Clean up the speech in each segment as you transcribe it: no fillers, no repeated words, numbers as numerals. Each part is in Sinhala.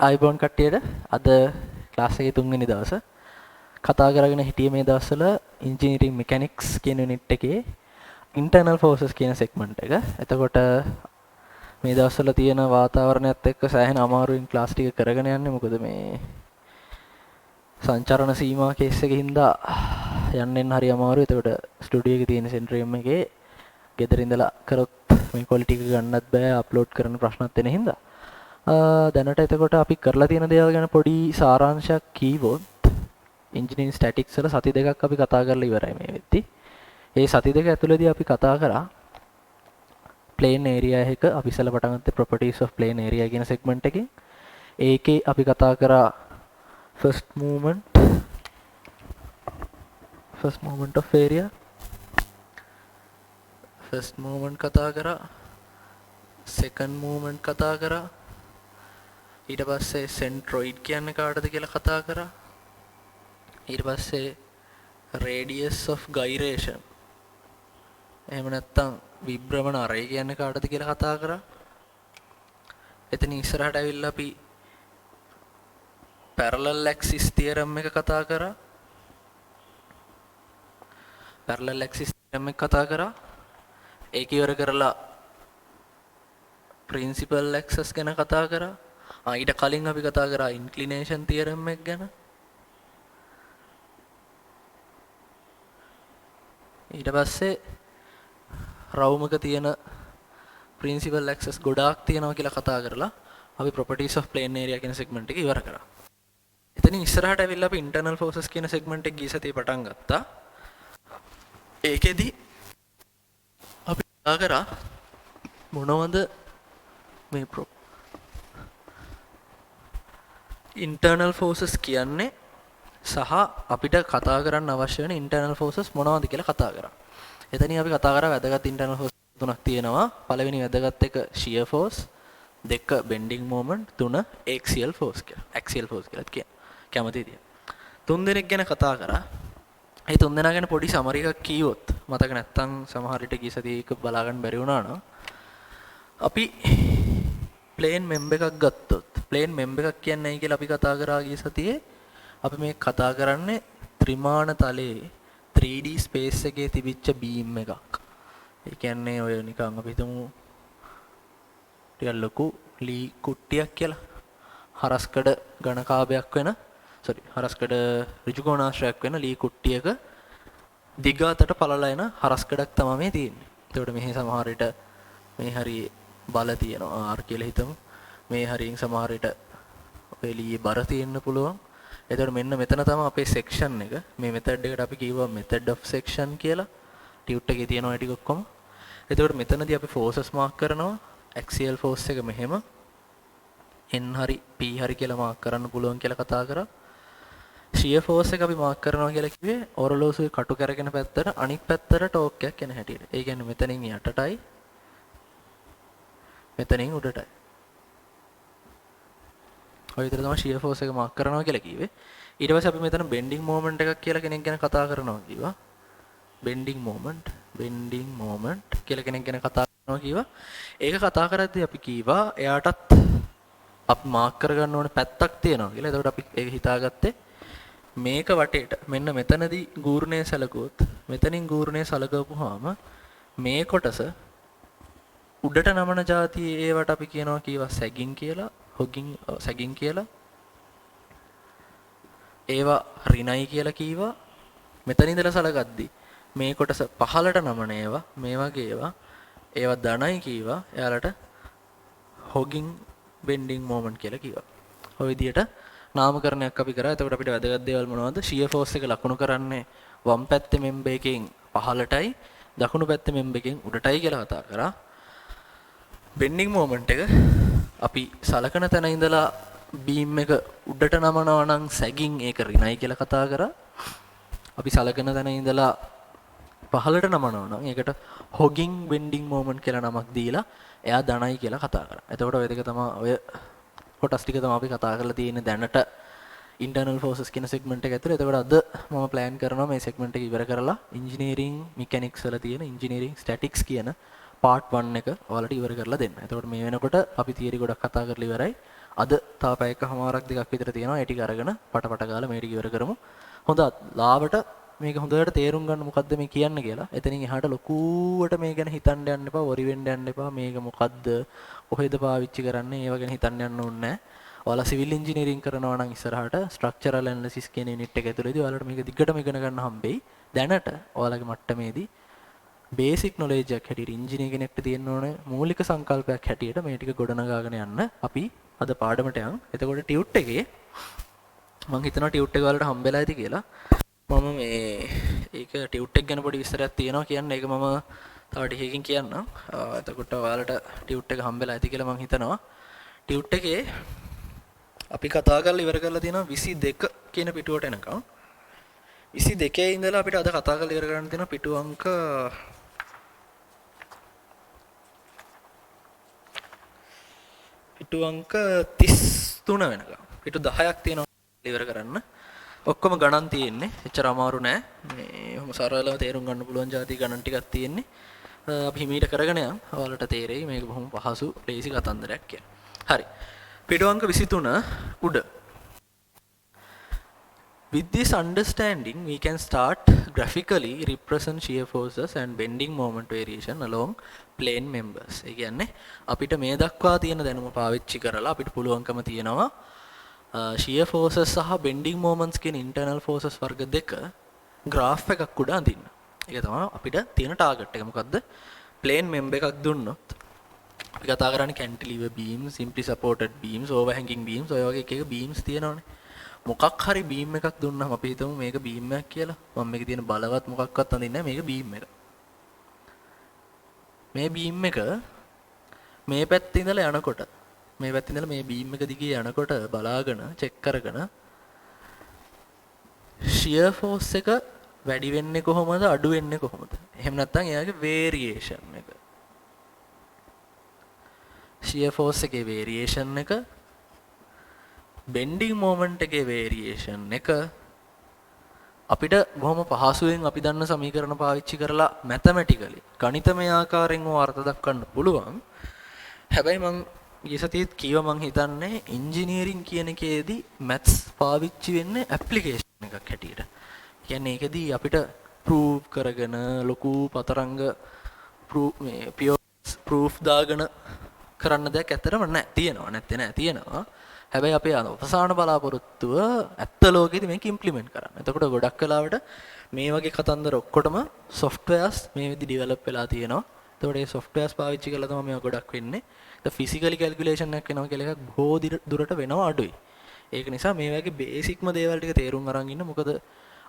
ආයිබෝන් කට්ටියට අද ක්ලාස් එකේ තුන්වෙනි දවස කතා කරගෙන හිටියේ මේ දවස්වල ඉන්ජිනියරින් මෙකැනික්ස් කියන යුනිට් එකේ ඉන්ටර්නල් ෆෝසස් කියන සෙග්මන්ට් එක. එතකොට මේ දවස්වල තියෙන වාතාවරණයත් එක්ක සෑහෙන අමාරුවෙන් ක්ලාස් ටික කරගෙන යන්නේ. මොකද මේ සංචරණ සීමා කේස් එකකින් හින්දා යන්නෙන් හරි අමාරුයි. එතකොට ස්ටුඩියෝ එකේ තියෙන සෙන්ට්‍රියම් එකේ ගෙදර ඉඳලා කරොත් මේ ක්වොලිටි එක ගන්නත් බෑ, අප්ලෝඩ් කරන ප්‍රශ්නත් එන හින්දා. දැනට එතකොට අපි කරලා තියෙන දේවල් ගැන පොඩි සාරාංශයක් කීවොත් ඉන්ජිනියරින් ස්ටැටික්ස් වල සති දෙකක් අපි කතා කරලා ඉවරයි මේ වෙද්දි. ඒ සති දෙක ඇතුළතදී අපි කතා කරා ප්ලේන් ඒරියා එක අපි ඉස්සෙල්ලා පටන් ගත්තේ properties of plane area කියන සෙග්මන්ට් එකෙන්. ඒකේ අපි කතා කරා first movement of area. first movement කතා කරා. second movement කතා කරා. ඊට පස්සේ සෙන්ට්‍රොයිඩ් කියන්නේ කාටද කියලා කතා කරා. ඊට පස්සේ radius of gyration එහෙම නැත්නම් විභ්‍රමණ අරය කියන්නේ කාටද කියලා කතා කරා. එතන ඉස්සරහට ඇවිල්ලා අපි parallel axis theorem එක කතා කරා. parallel axis theorem එක කතා කරා. ඒක ඉවර කරලා principal axis ගැන කතා කරා. ඊට කලින් අපි කතා කරා inclination theorem එක ගැන. ඊට පස්සේ රවුමක තියෙන principal axis ගොඩාක් තියෙනවා කියලා කතා කරලා අපි properties of plane area කියන segment එක ඉවර කරා. එතනින් ඉස්සරහට ඇවිල්ලා අපි internal forces කියන segment එක ගිය සතියේ පටන් ගත්තා. ඒකෙදි අපි කතා කරා මොනවද මේ internal forces කියන්නේ සහ අපිට කතා කරන්න අවශ්‍ය වෙන internal forces මොනවද කියලා කතා කරා. එතනින් අපි කතා කරා වැදගත් internal forces තුනක් තියෙනවා. පළවෙනි වැදගත් එක shear force, දෙක bending moment, තුන axial force කියලා. axial force කියලා කියන. කැමතිද? තුන් දෙනෙක් ගැන කතා කරා. ඒ තුන් දෙනා ගැන පොඩි සමරි එකක් කිව්වොත් මතක නැත්තම් සමහර විට ගිය සතියේ එක බලා ගන්න බැරි වුණා නම් අපි plane member එකක් ගත්තොත් plane member එකක් කියන්නේ ඇයි කියලා අපි කතා කරා ගිය සතියේ. අපි මේ කතා කරන්නේ ත්‍රිමාණ තලයේ 3D space එකේ තිබිච්ච beam එකක්. ඒ කියන්නේ ඔය නිකන් අපි හිතමු ටිකක් ලොකු ලී කුට්ටියක් කියලා. හරස්කඩ ඝනකාභයක් වෙන හරස්කඩ ඍජුකෝණාශ්‍රයක් වෙන ලී කුට්ටියක දිග අතට පළලා එන හරස්කඩක් තමයි මේ තියෙන්නේ. ඒකට මෙහි සමහර විට මේ හරියේ බල තියෙනවා R කියලා හිතමු. මේ හරියෙන් සමහර විට ඔය ලීයේ බර තියෙන්න පුළුවන්. එතකොට මෙන්න මෙතන තමයි අපේ section එක. මේ method එකට අපි කියුවා method of section කියලා. ටියුට් එකේ තියෙනවා ඒ ටික ඔක්කොම. එතකොට මෙතනදී අපි forces mark කරනවා. axial force එක මෙහෙම n හරි p හරි කියලා mark කරන්න පුළුවන් කියලා කතා කරා. shear force එක අපි mark කරනවා කියලා කිව්වේ ඔරලෝසුවේ කටු කරගෙන පැත්තට අනිත් පැත්තට ටෝක් එකක් එන හැටියට. ඒ කියන්නේ මෙතනින් යටටයි මෙතනින් උඩටයි. ඔය විතර තමයි shear force එක mark කරනවා කියලා කිව්වේ. ඊට පස්සේ අපි මෙතන bending moment එකක් කියලා කෙනෙක් ගැන කතා කරනවා කිව්වා. bending moment කියලා කෙනෙක් ගැන කතා කරනවා කිව්වා. ඒක කතා කරද්දී අපි කිව්වා එයාටත් අපි mark කරගන්න ඕනේ පැත්තක් තියෙනවා කියලා. එතකොට අපි ඒක හිතාගත්තේ මේක වටේට මෙන්න මෙතනදී ගූර්ණය සැලකුවොත් මෙතනින් ගූර්ණය සැලකවුවාම මේ කොටස උඩට නමන જાතිය ඒවට අපි කියනවා කීවා sagging කියලා. sagging කියලා. ඒවා රිනයි කියලා කීවා. මෙතන ඉඳලා සලකද්දී මේ කොටස පහළට නමන ඒවා මේ වගේ ඒවා ධනයි කීවා. එයාලට hogging bending moment කියලා කිව්වා. ඔය විදිහට නාමකරණයක් අපි කරා. එතකොට අපිට වැදගත් දේවල් මොනවද? shear force එක ලකුණු කරන්නේ වම් පැත්තේ member එකෙන් පහළටයි දකුණු පැත්තේ member එකෙන් උඩටයි කියලා කතා කරා. bending moment එක අපි සලකන තැන ඉඳලා beam එක උඩට නමනවා නම් sagging ඒක රිනයි කියලා කතා කරා. අපි සලකන තැන ඉඳලා පහළට නමනවා නම් ඒකට hogging bending moment කියලා නමක් දීලා එයා ධනයි කියලා කතා කරා. එතකොට ඔය දෙක තමයි ඔය කොටස් ටික තමයි අපි කතා කරලා තියෙන්නේ දැනට internal forces කියන segment එක ඇතුළේ. එතකොට අද මම plan කරනවා මේ segment එක ඉවර කරලා engineering mechanics වල තියෙන engineering statics කියන part 1 එක ඔයාලට ඉවර කරලා දෙන්න. එතකොට මේ වෙනකොට අපි theory ගොඩක් කතා කරලා ඉවරයි. අද තා පැයකමාරක් දෙකක් විතර තියෙනවා. ඒ ටික අරගෙන පටපට ගාලා මේ ටික ඉවර කරමු. හොඳ ලාවට මේක හොඳට තේරුම් ගන්න මොකද්ද මේ කියන්නේ කියලා. එතනින් එහාට ලොකුවට මේ ගැන හිතන්න යන්න එපා, වරි වෙන්න යන්න එපා. මේක මොකද්ද? කොහෙද පාවිච්චි කරන්නේ? ඒව ගැන හිතන්න යන්න ඕනේ නැහැ. ඔයාලා සිවිල් ඉංජිනේරින් කරනවා නම් ඉස්සරහට ස්ට්‍රක්චරල් ඇනලිසිස් කියන යුනිට් එක ඇතුළේදී ඔයාලට මේක දිගටම ඉගෙන ගන්න හම්බෙයි. දැනට ඔයාලගේ මට්ටමේදී බේසික් නොලෙජ් එකක් හැටියට ඉංජිනේර කෙනෙක්ට තියෙන්න ඕනේ මූලික සංකල්පයක් හැටියට මේ ටික ගොඩනගාගෙන යන්න අපි අද පාඩමට යන්. එතකොට ටියුට් එකේ මම හිතනවා ටියුට් එක වලට හම්බෙලා ඇති කියලා. මම මේ ඒක ටියුට් එක ගැන පොඩි විස්තරයක් තියෙනවා කියන්නේ. ඒක මම තව ටිකකින් කියන්නම්. එතකොට ඔයාලට ටියුට් එක හම්බෙලා ඇති කියලා මම හිතනවා. ටියුට් එකේ අපි කතා කරලා ඉවර කරලා තියෙනවා 22 කියන පිටුවට එනකම්. 22 ඉඳලා අපිට අද කතා කරලා ඉවර කරන්න තියෙනවා පිටු අංක 33 වෙනකම්. පිටු 10ක් තියෙනවා ඉවර කරන්න. ඔක්කොම ගණන් තියෙන්නේ. එච්චර අමාරු නෑ. මේ ඔහොම සරලව තේරුම් ගන්න පුළුවන් જાති ගණන් ටිකක් තියෙන්නේ. අපි හිමීට කරගෙන යන්. ඔයාලට තේරෙයි මේක බොහොම පහසු ලේසි කතන්දරයක් කියලා. හරි. පිටු අංක 23 උඩ. With this understanding, we can start graphically represent shear forces and bending moment variation along plane members. ඒ කියන්නේ අපිට මේ දක්වා තියෙන දැනුම පාවිච්චි කරලා අපිට පුළුවන්කම තියෙනවා shear forces සහ bending moments කියන internal forces වර්ග දෙක graph එකක් උඩ අඳින්න. ඒක තමයි අපිට තියෙන target එක. මොකද්ද? plane member එකක් දුන්නොත් අපි කතා කරන්නේ cantilever beams, simply supported beams, overhanging beams, ඔය වගේ එක එක beams තියෙනවනේ. මොකක් හරි බීම් එකක් දුන්නාම අපි හිතමු මේක බීම් එකක් කියලා. මම මේකේ තියෙන බලවත් මොකක්වත් අඳින්නේ නැහැ. මේක බීම් එක. මේ බීම් එක මේ පැත්තේ ඉඳලා යනකොට මේ පැත්තේ ඉඳලා මේ බීම් එක දිගේ යනකොට බලාගෙන චෙක් කරගෙන shear force එක වැඩි වෙන්නේ කොහොමද අඩු වෙන්නේ කොහොමද? එහෙම නැත්නම් එයාගේ variation එක. shear force එකේ variation එක bending moment එකේ variation එක අපිට බොහොම පහසුවෙන් අපි දන්න සමීකරණ පාවිච්චි කරලා mathematically ගණිතමය ආකාරයෙන් අර්ථ දක්වන්න පුළුවන්. හැබැයි මම ඊසතියත් කීව මං හිතන්නේ engineering කියන එකේදී maths පාවිච්චි වෙන්නේ application එකක් හැටියට. කියන්නේ ඒකෙදී අපිට prove කරගෙන ලොකු පතරංග proof දාගෙන කරන්න දෙයක් ඇත්තටම නැහැ. තියෙනවා නැත්තේ නෑ තියෙනවා. හැබැයි අපේ අවසාන බලාපොරොත්තුව ඇත්ත ලෝකෙදී මේක ඉම්ප්ලිමන්ට් කරන්න. එතකොට ගොඩක් වෙලාවට මේ වගේ කතන්දර ඔක්කොටම softwares මේ විදි ඩෙවලොප් වෙලා තියෙනවා. එතකොට මේ softwares පාවිච්චි කරලා තමයි මේවා ගොඩක් වෙන්නේ. ඒ physically calculation එකක් වෙනවා කියලා එකක් බොහෝ දුරට වෙනවා අඩුයි. ඒක නිසා මේ වගේ බේසික්ම දේවල් ටික තේරුම් අරන් ඉන්න. මොකද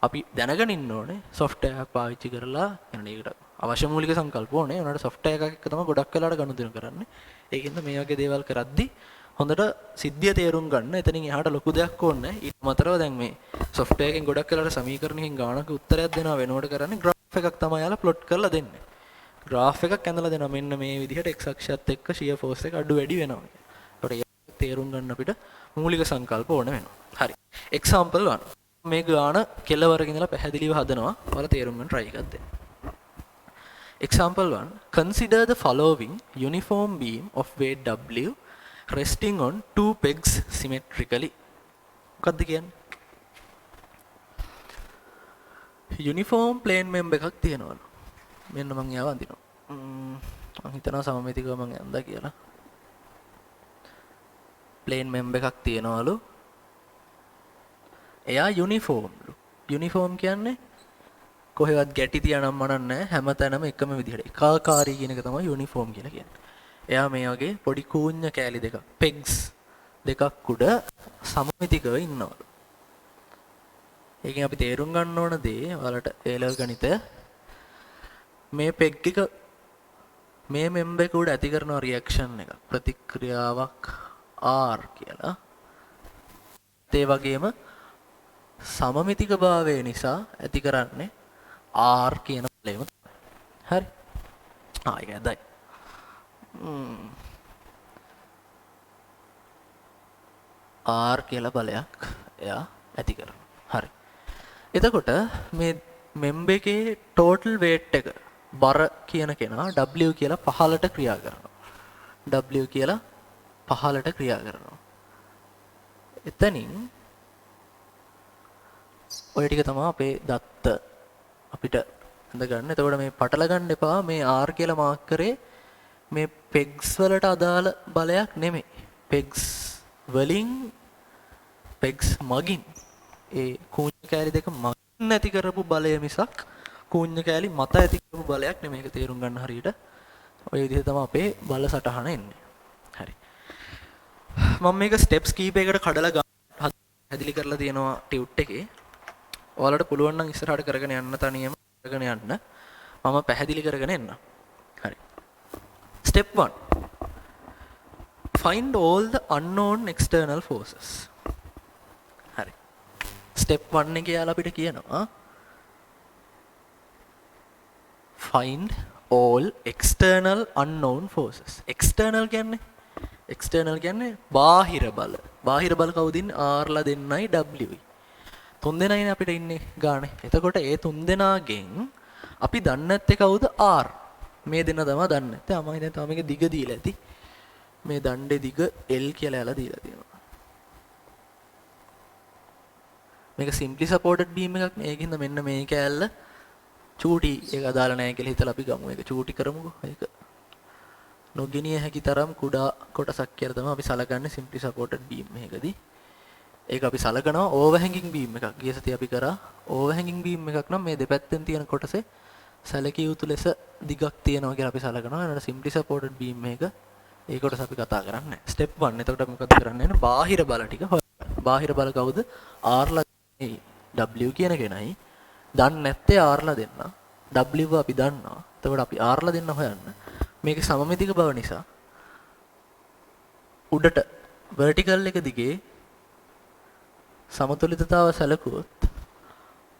අපි දැනගෙන ඉන්න ඕනේ software එකක් පාවිච්චි කරලා يعني ඒකට අවශ්‍ය මූලික සංකල්ප ඕනේ. උනාට software එකක් එක්ක තමයි ගොඩක් වෙලාවට ගනුදෙනු කරන්නේ. ඒකින්ද මේ වගේ දේවල් කරද්දී හොඳට සිද්ධිය තේරුම් ගන්න. එතනින් එහාට ලොකු දෙයක් ඕනේ නැහැ. ඊට අමතරව දැන් මේ software එකෙන් ගොඩක් වෙලාවට සමීකරණකින් ගානක උත්තරයක් දෙනවා වෙනකොට කරන්නේ graph එකක් තමයි යාලා plot කරලා දෙන්නේ. graph එකක් ඇඳලා දෙනවා මෙන්න මේ විදිහට x අක්ෂයත් එක්ක shear force එක අඩු වැඩි වෙනවා. ඒකට ඒක තේරුම් ගන්න අපිට මූලික සංකල්ප ඕන වෙනවා. හරි. example 1. මේ ගාන කෙලවරක ඉඳලා පැහැදිලිව හදනවා. ඔයාලා තේරුම් ගන්න try එකක් දෙන්න. Example 1. Consider the following uniform beam of weight W resting on two pegs symmetrically. මොකක්ද කියන්නේ? uniform plane member එකක් තියෙනවලු. මෙන්න මම යාව අඳිනවා. මම හිතනවා සමමිතිකව මම ඇඳා කියලා. plane member එකක් තියෙනවලු. එයා යුනිෆෝම්ලු. යුනිෆෝම් කියන්නේ කොහෙවත් ගැටි තියනම් මනක් නැහැ. හැමතැනම එකම විදිහට ඒකාකාරී කියන එක තමයි යුනිෆෝම් කියලා කියන්නේ. එයා මේ වගේ පොඩි කූඤ්ඤ කෑලි දෙකක් pegs දෙකක් උඩ සමමිතිකව ඉන්නවලු. ඒකෙන් අපි තේරුම් ගන්න ඕන දේ ඔයාලට A level ගණිත මේ peg එක මේ member එක උඩ ඇති කරන රියැක්ෂන් එක ප්‍රතික්‍රියාවක් R කියලා. ඒ වගේම සමමිතික භාවය නිසා ඇති කරන්නේ R කියන බලයම තමයි. හරි. ඒක ඇදයි. R කියලා බලයක් එයා ඇති කරනවා. හරි. එතකොට මේ member එකේ total weight එක බර කියන කෙනා W කියලා පහළට ක්‍රියා කරනවා. W කියලා පහළට ක්‍රියා කරනවා. එතනින් ඔය ටික තමයි අපේ දත්ත අපිට හඳ ගන්න. එතකොට මේ පටල ගන්න එපා. මේ R කියලා මාක් කරේ මේ pegs වලට අදාළ බලයක් නෙමෙයි. pegs වලින් pegs මගින් ඒ කූඤ්ඤ කෑලි දෙක මගින් ඇති කරපු බලය මිසක් කූඤ්ඤ කෑලි මත ඇති කරපු බලයක් නෙමෙයි. ඒක තේරුම් ගන්න හරියට ඔය විදිහට තමයි අපේ බල සටහන එන්නේ. හරි. මම මේක ස්ටෙප්ස් කීපයකට කඩලා හැදිලි කරලා තියෙනවා ටියුට් එකේ. ඔයාලට පුළුවන් නම් ඉස්සරහට කරගෙන යන්න තනියම කරගෙන යන්න. මම පැහැදිලි කරගෙන එන්න. හරි. Step 1. Find all the unknown external forces. හරි. Step 1 එකේ යාලා අපිට කියනවා find all external unknown forces. external කියන්නේ බාහිර බල. බාහිර බල කවුද ඉන්නේ? R ලා දෙන්නයි W. තුන් දෙනයිනේ අපිට ඉන්නේ ගානේ. එතකොට ඒ තුන් දෙනාගෙන් අපි දන්නේ නැත්තේ කවුද? R. මේ දෙන තමයි දන්නේ නැත්තේ. මම හිතන්නේ තමයි මේක දිග දීලා ඇති. මේ දණ්ඩේ දිග L කියලා යාලා දීලා තියෙනවා. මේක simply supported beam එකක් නේ. ඒකින්ද මෙන්න මේ කෑල්ල චූටි ඒක අදාළ නැහැ කියලා හිතලා අපි ගමු. ඒක චූටි කරමුකෝ. ඒක නොගිනිය හැකි තරම් කුඩා කොටසක් කියලා තමයි අපි සලකන්නේ simply supported beam එකකදී. ඒක අපි සලකනවා overhanging beam එකක්. ගිය සතියේ අපි කරා overhanging beam එකක් නම් මේ දෙපැත්තෙන් තියෙන කොටසේ සැලකිය යුතු ලෙස දිගක් තියෙනවා කියලා අපි සලකනවා. ඒනට simply supported beam එක ඒ කොටස අපි කතා කරන්නේ නැහැ. step 1. එතකොට අපි මොකද කරන්නේ? බාහිර බල ටික හොයන්න. බාහිර බල කවුද? R ලා W කියන කෙනයි. දන්නේ නැත්තේ R ලා දෙන්න. W අපි දන්නවා. එතකොට අපි R ලා දෙන්න හොයන්න. මේකේ සමමිතික බව නිසා උඩට vertical එක දිගේ සමතුලිතතාව සැලකුවොත්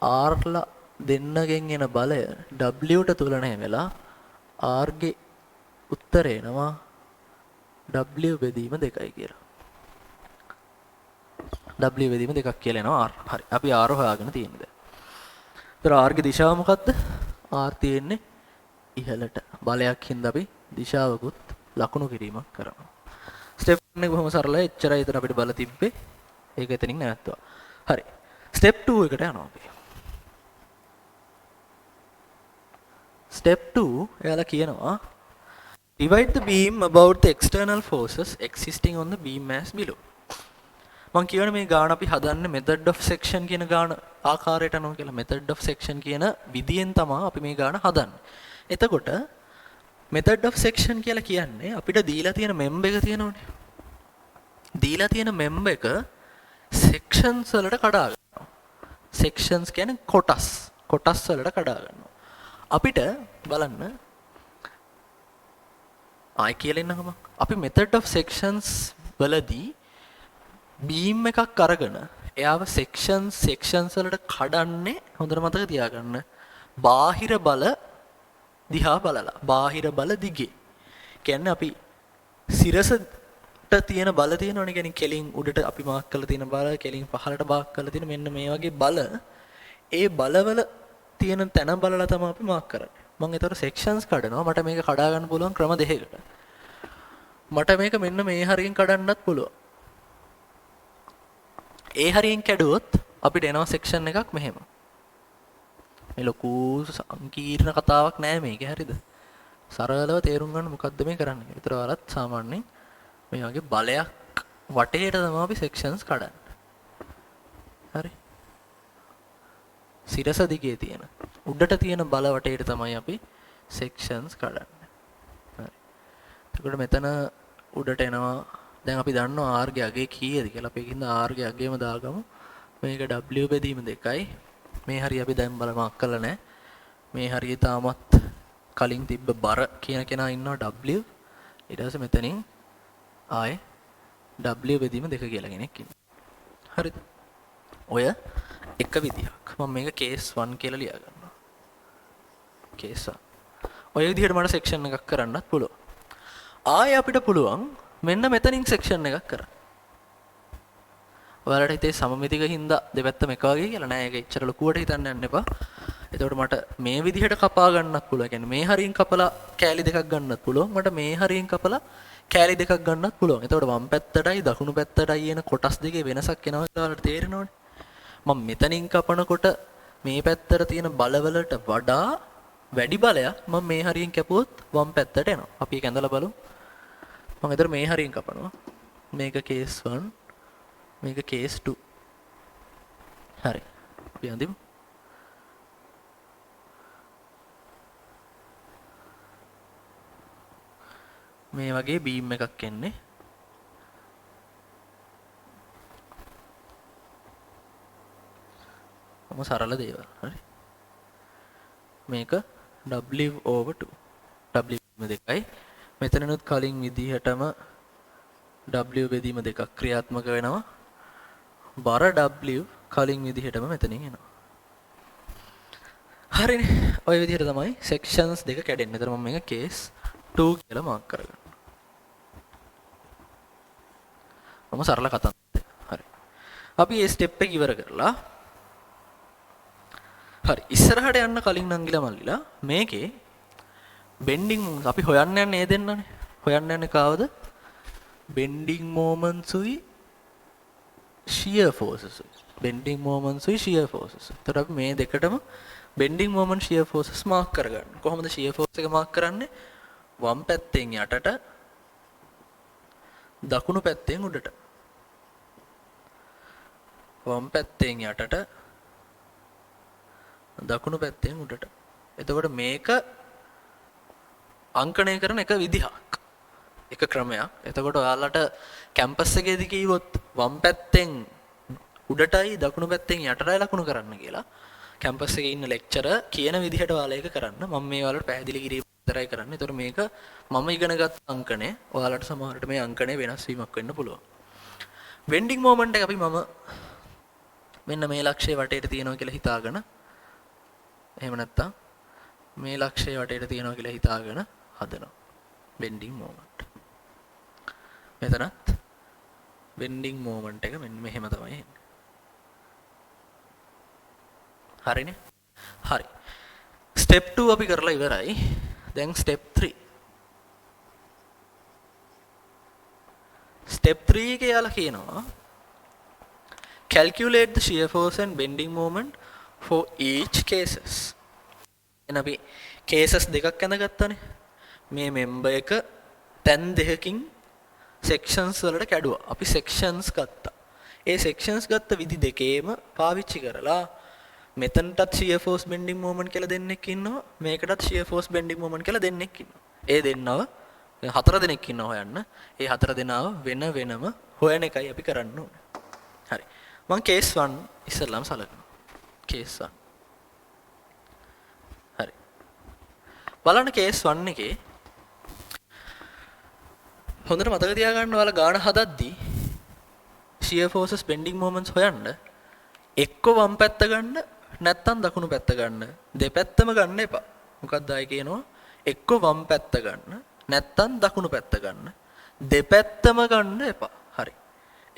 R ලා දෙන්නගෙන් එන බලය W ට තුලණය වෙලා R ගේ උත්තරේ එනවා W බෙදීම 2යි කියලා. W බෙදීම 2ක් කියලා එනවා R. හරි. අපි R හොයාගෙන තියෙන්නේ දැන්. ඒතර R ගේ දිශාව මොකද්ද? R තියෙන්නේ ඉහළට. බලයක් හින්දා අපි දිශාවකුත් ලකුණු කිරීමක් කරනවා. ස්ටෙප් 1 එක බොහොම සරලයි. එච්චරයි එතන අපිට බල තිබ්බේ. ඒක එතනින් නැවතුවා. හරි. ස්ටෙප් 2 එකට යනවා අපි. ස්ටෙප් 2 එයාලා කියනවා divide the beam about the external forces existing on the beam mass below. මම කියවනේ මේ ගාන අපි හදන්නේ method of section කියන ගාන ආකාරයට අනුව කියලා. method of section කියන විදියෙන් තමයි අපි මේ ගාන හදන්නේ. එතකොට method of section කියලා කියන්නේ අපිට දීලා තියෙන member එක තියෙනවනේ. දීලා තියෙන member එක sections වලට කඩා ගන්නවා. sections කියන්නේ කොටස්. කොටස් වලට කඩා ගන්නවා. අපිට බලන්න ආයි කියලා ඉන්නකම අපි method of sections වලදී beam එකක් අරගෙන එයාව sections වලට කඩන්නේ හොඳට මතක තියාගන්න. බාහිර බල දිහා බලලා. බාහිර බල දිගේ. කියන්නේ අපි සිරසට තියෙන බල තියෙනවනේ. කියන්නේ කෙලින් උඩට අපි මාක් කරලා තියෙන බල, කෙලින් පහළට මාක් කරලා තියෙන මෙන්න මේ වගේ බල. ඒ බලවල තියෙන තැන බලලා තමයි අපි මාක් කරන්නේ. මම ඒතර sections කඩනවා. මට මේක කඩා ගන්න පුළුවන් ක්‍රම දෙකකට. මට මේක මෙන්න මේ හරියෙන් කඩන්නත් පුළුවන්. ඒ හරියෙන් කැඩුවොත් අපිට එනවා section එකක් මෙහෙම. මේ ලොකු සංකීර්ණ කතාවක් නෑ මේක. හරිද? සරලව තේරුම් ගන්න මොකද්ද මේ කරන්නේ. ඒතර වලත් සාමාන්‍යයෙන් මේ වගේ බලයක් වටේට තමයි අපි sections කඩන්නේ. හරි? සිරස දිගේ තියෙන උඩට තියෙන බල වටේට තමයි අපි sections කඩන්නේ. හරි. එතකොට මෙතන උඩට එනවා. දැන් අපි දන්නවා R ගේ අගය කීයද කියලා. අපි ඒකින්ද R ගේ අගයම දාගමු. මේක W බෙදීම 2යි. මේ හරිය අපි දැන් බලමක් කළා නෑ. මේ හරිය තාමත් කලින් තිබ්බ බර කියන කෙනා ඉන්නවා W. ඊට පස්සේ මෙතනින් ආයේ W බෙදීම 2 කියලා කෙනෙක් ඉන්නවා. හරිද? ඔය එක විදියක්. මම මේක case 1 කියලා ලියා ගන්නවා. case 1. ඔය විදිහට මට section එකක් කරන්නත් පුළුවන්. ආයේ අපිට පුළුවන් මෙන්න මෙතනින් section එකක් කරන්න. ඔයාලට හිතේ සමමිතික හින්දා දෙපැත්තම එක වගේ කියලා නෑ. ඒක එච්චර ලොකුවට හිතන්න යන්න එපා. එතකොට මට මේ විදිහට කපා ගන්නත් පුළුවන්. ඒ කියන්නේ මේ හරියෙන් කපලා කෑලි දෙකක් ගන්නත් පුළුවන්. මට මේ හරියෙන් කපලා කෑලි දෙකක් ගන්නත් පුළුවන්. එතකොට වම් පැත්තටයි දකුණු පැත්තටයි එන කොටස් දෙකේ වෙනසක් එනවා කියලා ඔයාලට තේරෙනවනේ. මම මෙතනින් කපනකොට මේ පැත්තට තියෙන බලවලට වඩා වැඩි බලයක් මම මේ හරියෙන් කැපුවොත් වම් පැත්තට එනවා. අපි ඒක ඇඳලා බලමු. මම එතන මේ හරියෙන් කපනවා. මේක කේස් 1 මේක කේස් 2. හරි. අපි අඳිමු. මේ වගේ බීම් එකක් එන්නේ. කොහොම සරල දේවල්. හරි. මේක W/2. W දෙකයි. මෙතනනුත් කලින් විදිහටම W බෙදීම දෙකක් ක්‍රියාත්මක වෙනවා. බර W කලින් විදිහටම මෙතනින් එනවා. හරිනේ. ওই විදිහට තමයි sections දෙක කැඩෙන්නේ. ඒතර මම මේක case 2 කියලා මාක් කරගන්නවා. මම සරල කතාවක්. හරි. අපි මේ ස්ටෙප් එක ඉවර කරලා හරි ඉස්සරහට යන්න කලින් නංගිලා මල්ලිලා මේකේ බෙන්ඩින් අපි හොයන්න යන්නේ ඒ දෙන්නනේ. හොයන්න යන්නේ කාවද? බෙන්ඩින් moments උයි shear forces. බෙන්ඩින් moments උයි shear forces. ඒතර අපි මේ දෙකටම බෙන්ඩින් moment shear forces මාක් කරගන්න. කොහොමද shear force එක මාක් කරන්නේ? වම් පැත්තෙන් යටට දකුණු පැත්තෙන් උඩට. වම් පැත්තෙන් යටට දකුණු පැත්තෙන් උඩට. එතකොට මේක අංකණය කරන එක විදිහක්. එක ක්‍රමයක්. එතකොට ඔයාලට කැම්පස් එකේදී කිව්වොත් වම් පැත්තෙන් උඩටයි දකුණු පැත්තෙන් යටටයි ලකුණු කරන්න කියලා. කැම්පස් එකේ ඉන්න ලෙක්චරර් කියන විදිහට ඔයාලා ඒක කරන්න. මම මේ ඔයාලට පැහැදිලි කිරීම විතරයි කරන්නේ. ඒතකොට මේක මම ඉගෙනගත් අංකණය. ඔයාලට සමහරවිට මේ අංකණය වෙනස් වීමක් වෙන්න පුළුවන්. වෙන්ඩින් මොමන්ට් එක අපි මම මෙන්න මේ ලක්ෂයේ වටේට තියෙනවා කියලා හිතාගෙන එහෙම නැත්නම් මේ ලක්ෂයේ වටේට තියෙනවා කියලා හිතාගෙන හදනවා. බෙන්ඩින් මොමන්ට්. මෙතනත් බෙන්ඩින් මොමන්ට් එක මෙන්න මෙහෙම තමයි එන්නේ. හරිනේ? හරි. ස්ටෙප් 2 අපි කරලා ඉවරයි. දැන් ස්ටෙප් 3. ස්ටෙප් 3 එකේ යාලා කියනවා calculate the shear force and bending moment for each cases. එන අපි cases දෙකක් ඇඳගත්තානේ. මේ member එක තැන් දෙකකින් sections වලට කැඩුවා. අපි sections ගත්තා. ඒ sections ගත්ත විදි දෙකේම පාවිච්චි කරලා මෙතනටත් shear force bending moment කියලා දෙන්නෙක් ඉන්නවා. මේකටත් shear force bending moment කියලා දෙන්නෙක් ඉන්නවා. ඒ දෙන්නව හතර දෙනෙක් ඉන්නවා හොයන්න. ඒ හතර දෙනාව වෙන වෙනම හොයන එකයි අපි කරන්න ඕනේ. හරි. මම case 1 ඉස්සෙල්ලාම සලකනවා. case 1. හරි. බලන්න case 1 එකේ හොඳට මතක තියාගන්න ඔයාලා ගාන හදද්දී shear forces bending moments හොයන්න එක්ක වම් පැත්ත ගන්න නැත්නම් දකුණු පැත්ත ගන්න දෙපැත්තම ගන්න එපා. මොකක්ද ආයි කියනවා එක්ක වම් පැත්ත ගන්න නැත්නම් දකුණු පැත්ත ගන්න දෙපැත්තම ගන්න එපා. හරි.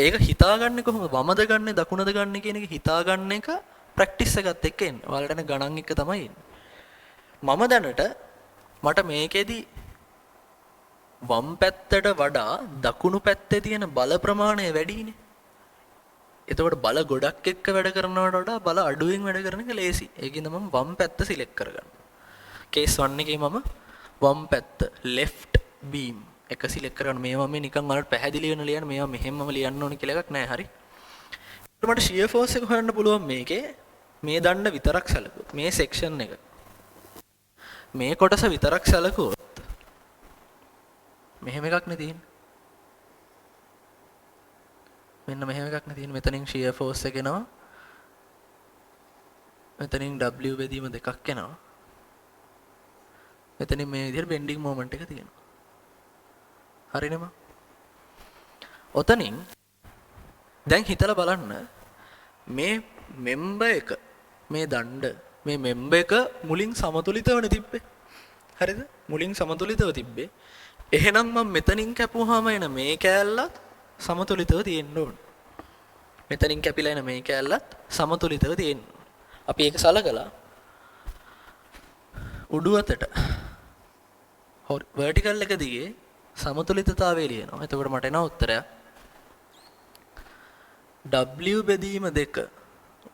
ඒක හිතාගන්නේ කොහොමද? වමද ගන්නේ දකුණද ගන්නේ කියන එක හිතාගන්න එක ප්‍රැක්ටිස් එකත් එක්ක එන්නේ. ඔයාලට එන ගණන් එක තමයි එන්නේ. මම දැනට මට මේකෙදි වම් පැත්තට වඩා දකුණු පැත්තේ තියෙන බල ප්‍රමාණය වැඩිනේ. එතකොට බල ගොඩක් එක්ක වැඩ කරනවට වඩා බල අඩුවෙන් වැඩ කරන එක ලේසි. ඒකින්ද මම වම් පැත්ත සිලෙක්ට් කරගන්නවා. කේස් 1 එකේ මම වම් පැත්ත left beam එක සිලෙක්ට් කරගන්න. මේවා මේ නිකන් වලට පැහැදිලි වෙන ලියන්න මේවා මෙහෙමම ලියන්න ඕන කියලා එකක් නැහැ. හරි. ඊට මට shear force එක හොයන්න පුළුවන් මේකේ මේ දණ්ඩ විතරක් සැලකුවොත් මේ section එක මේ කොටස විතරක් සැලකුවොත් මෙහෙම එකක් නේ තියෙන්නේ. මෙන්න මෙහෙම එකක් නේ තියෙන්නේ. මෙතනින් shear force එක එනවා. මෙතනින් W බෙදීම දෙකක් එනවා. මෙතනින් මේ විදිහට bending moment එක තියෙනවා. හරිනේ මම. ඔතනින් දැන් හිතලා බලන්න මේ member එක මේ දණ්ඩ මේ member එක මුලින් සමතුලිතවනේ තිබ්බේ. හරිද? මුලින් සමතුලිතව තිබ්බේ. එහෙනම් මම මෙතනින් කැපුවාම එන මේ කෑල්ලත් සමතුලිතව තියෙන්න ඕන. මෙතනින් කැපිලා එන මේ කෑල්ලත් සමතුලිතව තියෙන්න ඕන. අපි ඒක සලකලා උඩු අතට vertical එක දිගේ සමතුලිතතාවය ලියනවා. එතකොට මට එන උත්තරය W බෙදීම 2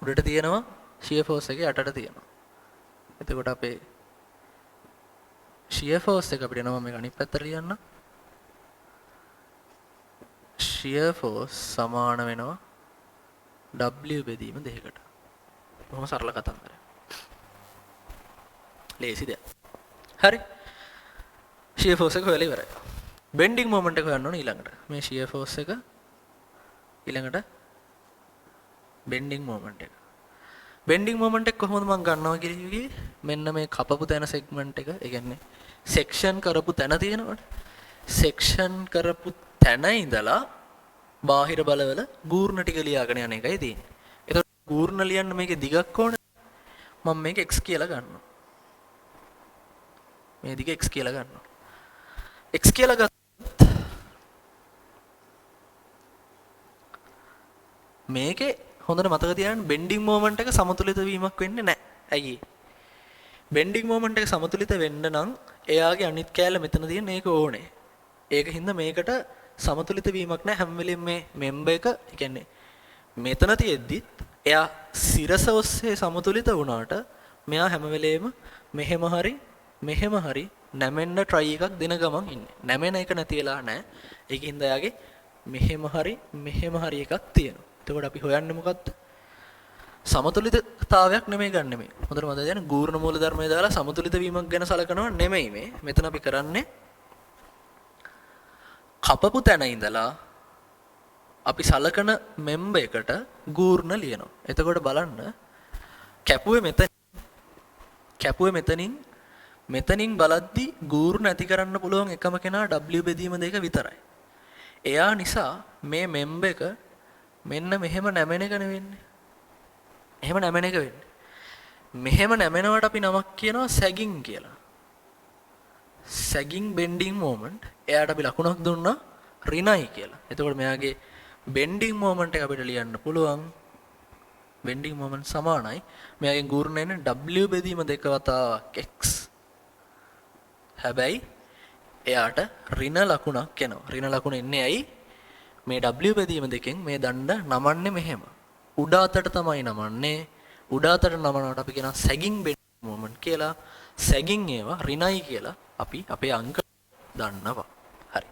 උඩට තියෙනවා shear force එකේ යටට තියෙනවා. එතකොට අපේ shear force එක අපිට එනවා මේක අනිත් පැත්තට ලියන්න. shear force සමාන වෙනවා W බෙදීම 2කට. බොහොම සරල කතන්දරයක්. ලේසි දෙයක්. හරි. shear force එක හොයලා ඉවරයි. bending moment එක හොයන්න ඕනේ ඊළඟට. මේ shear force එක ඊළඟට bending moment එක. bending moment එක කොහොමද මම ගන්නවා කියලා මෙන්න මේ කපපු තැන segment එක, ඒ කියන්නේ section කරපු තැන තියෙනවනේ. section කරපු තැන ඉඳලා බාහිර බලවල ගූර්ණ ටික ලියාගෙන යන එකයි තියෙන්නේ. ඒතකොට ගූර්ණ ලියන්න මේකේ දිගක් ඕනේ. මම මේක x කියලා ගන්නවා. මේ දිග x කියලා ගන්නවා. x කියලා ගත්තොත් මේකේ හොඳට මතක තියාගන්න bending moment එක සමතුලිත වීමක් වෙන්නේ නැහැ. ඇයි? bending moment එක සමතුලිත වෙන්න නම් එයාගේ අනිත් කෑල්ල මෙතන තියෙන ඒක ඕනේ. ඒකින්ද මේකට සමතුලිත වීමක් නැහැ හැම වෙලෙම මේ member එක, ඒ කියන්නේ මෙතන තියෙද්දිත් එයා සිරස ඔස්සේ සමතුලිත වුණාට මෙයා හැම වෙලෙම මෙහෙම හරි නැමෙන්න try එකක් දෙන ගමන් ඉන්නේ. නැමෙන එක නැති වෙලා නැහැ. ඒකින්ද එයාගේ මෙහෙම හරි එකක් තියෙනවා. එතකොට අපි හොයන්නේ මොකද්ද? සමතුලිතතාවයක් නෙමෙයි ගන්න මේ. හොඳට මතක තියාගන්න ගූර්ණ මූල ධර්මයේ දාලා සමතුලිත වීමක් ගැන සලකනවා නෙමෙයි මේ. මෙතන අපි කරන්නේ කපපු තැන ඉඳලා අපි සලකන member එකට ගූර්ණ ලියනවා. එතකොට බලන්න කැපුවේ මෙතනින් බලද්දි ගූර්ණ ඇති කරන්න පුළුවන් එකම කෙනා W බෙදීම 2 විතරයි. එයා නිසා මේ member එක මෙන්න මෙහෙම නැමෙන එක නෙවෙන්නේ. එහෙම නැමෙන එක වෙන්නේ. මෙහෙම නැමෙනවට අපි නමක් කියනවා sagging කියලා. sagging bending moment. එයාට අපි ලකුණක් දුන්නා ඍණයි කියලා. එතකොට මෙයාගේ bending moment එක අපිට ලියන්න පුළුවන්. bending moment සමානයි. මෙයාගෙන් ගූර්ණ එන්නේ W බෙදීම 2 වතාවක් x. හැබැයි එයාට ඍණ ලකුණක් එනවා. ඍණ ලකුණ එන්නේ ඇයි? මේ W බෙදීම 2කින් මේ දණ්ඩ නමන්නේ මෙහෙම. උඩ අතට තමයි නමන්නේ. උඩ අතට නමනකොට අපි කියනවා sagging bending moment කියලා. sagging ඒවා ඍණයි කියලා අපි අපේ අංක දන්නවා. හරි.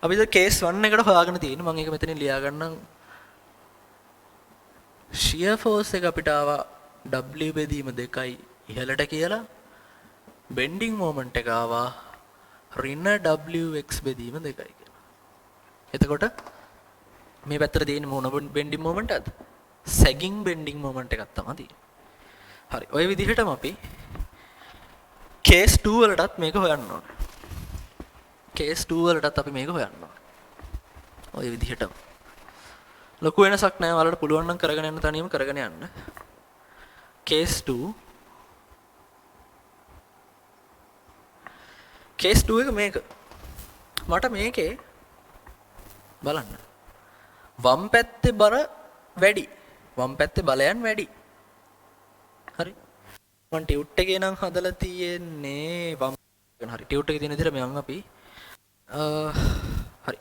අපි දැන් case 1 එකට හොයාගෙන තියෙන්නේ. මම ඒක මෙතනින් ලියා ගන්නම්. shear force එක අපිට ආවා W බෙදීම 2යි ඉහළට කියලා. bending moment එක ආවා ඍණ WX බෙදීම 2යි කියලා. එතකොට මේ පැත්තට තියෙන මොන bending moment එකක්ද? sagging bending moment එකක් තමයි තියෙන්නේ. හරි. ওই විදිහටම අපි case 2 වලටත් මේක හොයන්න ඕනේ. case 2 වලටත් අපි මේක හොයන්න ඕනේ. ওই විදිහටම. ලොකු වෙනසක් නැහැ. ඔයාලට පුළුවන් නම් කරගෙන යන්න තනියම කරගෙන යන්න. case 2 එක මේක. මට මේකේ බලන්න. වම් පැත්තේ බර වැඩි. වම් පැත්තේ බලයන් වැඩි. හරි. මම ටියුට් එකේ නම් හදලා තියෙන්නේ වම් හරි. ටියුට් එකේ තියෙන විදිහට මම අපි හරි.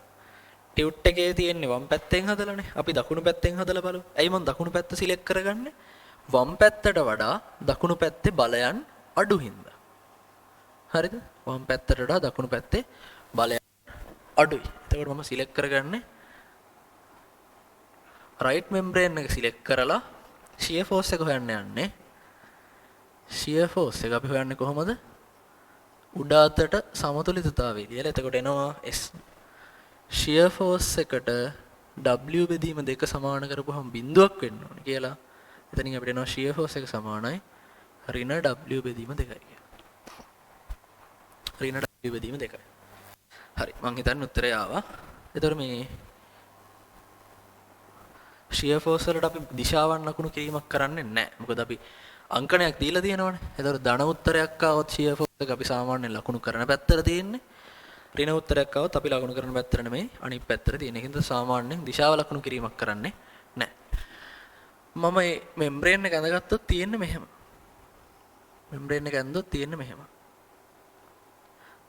ටියුට් එකේ තියෙන්නේ වම් පැත්තෙන් හදලානේ. අපි දකුණු පැත්තෙන් හදලා බලමු. ඇයි මම දකුණු පැත්ත සිලෙක්ට් කරගන්නේ? වම් පැත්තට වඩා දකුණු පැත්තේ බලයන් අඩු හින්දා. හරිද? වම් පැත්තට වඩා දකුණු පැත්තේ බලයන් අඩුයි. එතකොට මම සිලෙක්ට් කරගන්නේ right membrane එක සිලෙක්ට් කරලා shear force එක හොයන්න යන්නේ. shear force එක අපි හොයන්නේ කොහොමද? උඩ අතට සමතුලිතතාවය කියලා. එතකොට එනවා S. shear force එකට W බෙදීම 2 සමාන කරපුවහම බිඳුවක් වෙන්න ඕනේ කියලා. එතනින් අපිට එනවා shear force එක සමානයි ඍණ W බෙදීම 2යි කියලා. ඍණ W බෙදීම 2යි. හරි. මං හිතන්නේ උත්තරය ආවා. එතකොට මේ shear force වලට අපි දිශාවන් ලකුණු කිරීමක් කරන්නේ නැහැ. මොකද අපි අංකණයක් දීලා තියෙනවනේ. එතකොට ධන උත්තරයක් ආවොත් shear force එක අපි සාමාන්‍යයෙන් ලකුණු කරන පැත්තට තියෙන්නේ. ඍණ උත්තරයක් ආවොත් අපි ලකුණු කරන පැත්තට නෙමෙයි අනිත් පැත්තට තියෙන. ඒකින්ද සාමාන්‍යයෙන් දිශාව ලකුණු කිරීමක් කරන්නේ නැහැ. මම මේ membrane එක ඇඳගත්තොත් තියෙන්නේ මෙහෙම. මෙම්බ්‍රේන් එක ඇන්දොත් තියෙන්නේ මෙහෙම.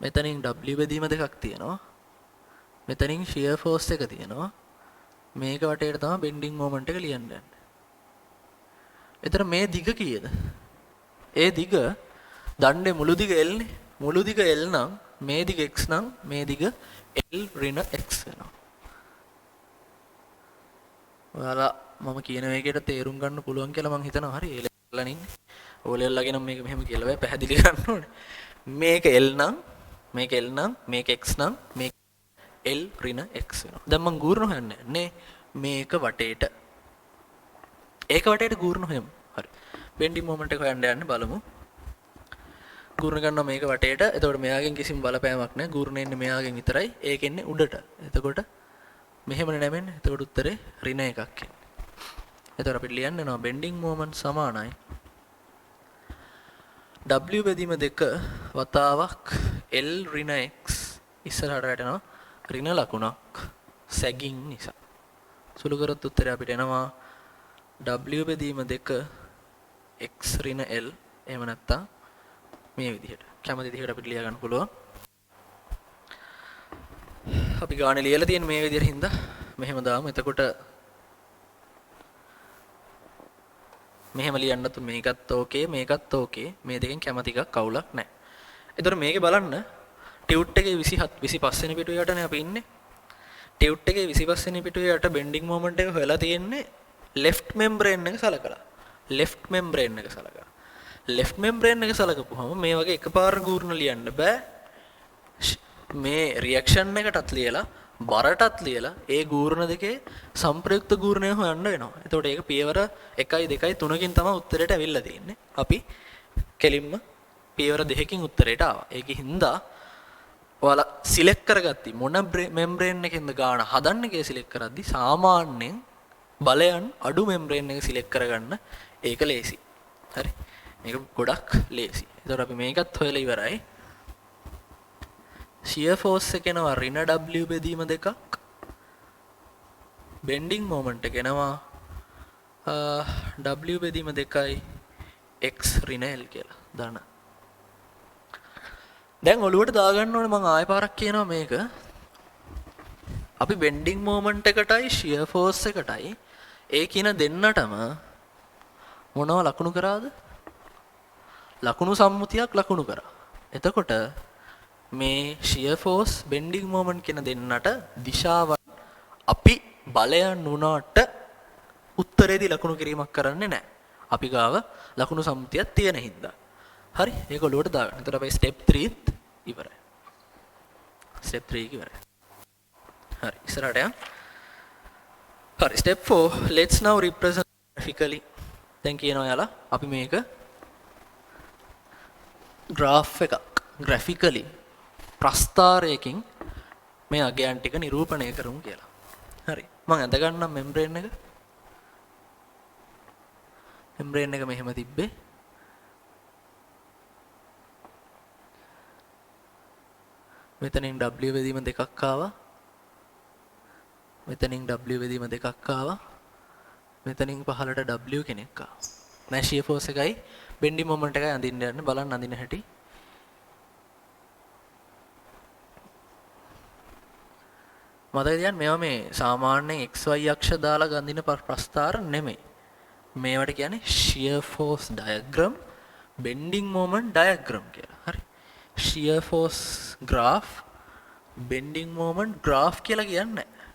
මෙතනින් W බෙදීම දෙකක් තියෙනවා. මෙතනින් shear force එක තියෙනවා. මේක වටේට තමයි bending moment එක ලියන්න යන්නේ. එතන මේ දිග කීයද? ඒ දිග දණ්ඩේ මුළු දිග L නේ. මුළු දිග L නම් මේ දිග x නම් මේ දිග L ඍණ x වෙනවා. ඔයාලා මම කියන වේගයට තේරුම් ගන්න පුළුවන් කියලා මම හිතනවා. හරි ඒ ලෙවල් ඉන්නේ. ඕ ලෙවල් ලගේ නම් මේක මෙහෙම කියලා බෑ පැහැදිලි කරන්න ඕනේ. මේක L නම් මේක L නම් මේක x නම් මේක L ඍණ x වෙනවා. දැන් මම ගූර්ණ හොයන්නේ නේ මේක වටේට. ඒක වටේට ගූර්ණ හොයමු. හරි. බෙන්ඩින් මොමන්ට් එක හොයන්න යන්නේ බලමු. ගූර්ණ ගන්නවා මේක වටේට. එතකොට මෙයාගෙන් කිසිම බලපෑමක් නැහැ. ගූර්ණ එන්නේ මෙයාගෙන් විතරයි. ඒක එන්නේ උඩට. එතකොට මෙහෙමනේ නැමෙන්නේ. එතකොට උත්තරේ ඍණ එකක් එන්නේ. එතකොට අපිට ලියන්න වෙනවා බෙන්ඩින් මොමන්ට් සමානයි W බෙදීම 2 වතාවක් L ඍණ x ඉස්සරහට වැටෙනවා ඍණ ලකුණක් සැගින් නිසා. සුළු කරොත් උත්තරය අපිට එනවා W බෙදීම 2 x ඍණ L එහෙම නැත්නම් මේ විදිහට. කැමති විදිහට අපිට ලියා ගන්න පුළුවන්. අපි ගානේ ලියලා තියෙන මේ විදිහට හින්දා මෙහෙම දාමු. එතකොට මෙහෙම ලියන්නත් මේකත් ඕකේ මේකත් ඕකේ මේ දෙකෙන් කැමති එකක් අවුලක් නැහැ. ඒතර මේකේ බලන්න ටියුට් එකේ 27 25 වෙනි පිටුවේ යටනේ අපි ඉන්නේ. ටියුට් එකේ 25 වෙනි පිටුවේ යට බෙන්ඩින් මොමන්ට් එක හොයලා තියෙන්නේ left membrane එක සලකලා. left membrane එක සලකලා. left membrane එක සලකපුවම මේ වගේ එකපාර ගූර්ණ ලියන්න බෑ. මේ රියැක්ෂන් එකටත් ලියලා බරටත් ලියලා ඒ ගූර්ණ දෙකේ සංප්‍රයුක්ත ගූර්ණය හොයන්න වෙනවා. එතකොට ඒක පියවර 1 2 3කින් තමයි උත්තරේට ඇවිල්ලා තියෙන්නේ. අපි කෙලින්ම පියවර 2කින් උත්තරේට ආවා. ඒකෙ හින්දා ඔයාලා සිලෙක්ට් කරගත්ති මොන මෙම්බ්‍රේන් එකෙන්ද ගාන හදන්නේ කියලා සිලෙක්ට් කරද්දි සාමාන්‍යයෙන් බලයන් අඩු මෙම්බ්‍රේන් එක සිලෙක්ට් කරගන්න ඒක ලේසි. හරි. මේක ගොඩක් ලේසි. එතකොට අපි මේකත් හොයලා ඉවරයි. shear force එක එනවා ඍණ W බෙදීම 2ක්. bending moment එක එනවා W බෙදීම 2යි x ඍණ L කියලා දාන්න. දැන් ඔළුවට දාගන්න ඕනේ මම ආයෙ පාරක් කියනවා මේක. අපි bending moment එකටයි shear force එකටයි ඒ කියන දෙන්නටම මොනව ලකුණු කරාද? ලකුණු සම්මුතියක් ලකුණු කරා. එතකොට මේ shear force bending moment කියන දෙන්නට දිශාවන් අපි බලයන් වුණාට උත්තරේදී ලකුණු කිරීමක් කරන්නේ නැහැ. අපි ගාව ලකුණු සම්මුතියක් තියෙන හින්දා. හරි ඒක ඔළුවට දාගන්න. එතකොට අපි step 3ත් ඉවරයි. step 3 ඉවරයි. හරි ඉස්සරහට යන්න. හරි step 4 let's now represent graphically. දැන් කියනවා යාලා අපි මේක graph එකක් graphically ප්‍රස්ථාරයකින් මේ අගයන් ටික නිරූපණය කරමු කියලා. හරි. මම අඳ ගන්නම් මෙම්බ්‍රේන් එක. මෙම්බ්‍රේන් එක මෙහෙම තිබ්බේ. මෙතනින් W බෙදීම 2ක් ආවා. මෙතනින් W බෙදීම 2ක් ආවා. මෙතනින් පහළට W කෙනෙක් ආවා. දැන් shear force එකයි bending moment එකයි අඳින්න යන්නේ. බලන්න අඳින හැටි. මතක තියාගන්න මේවා මේ සාමාන්‍යයෙන් XY අක්ෂ දාලා ගඳින ප්‍රස්ථාර නෙමෙයි. මේවට කියන්නේ shear force diagram, bending moment diagram කියලා. හරි. shear force graph, bending moment graph කියලා කියන්නේ නැහැ.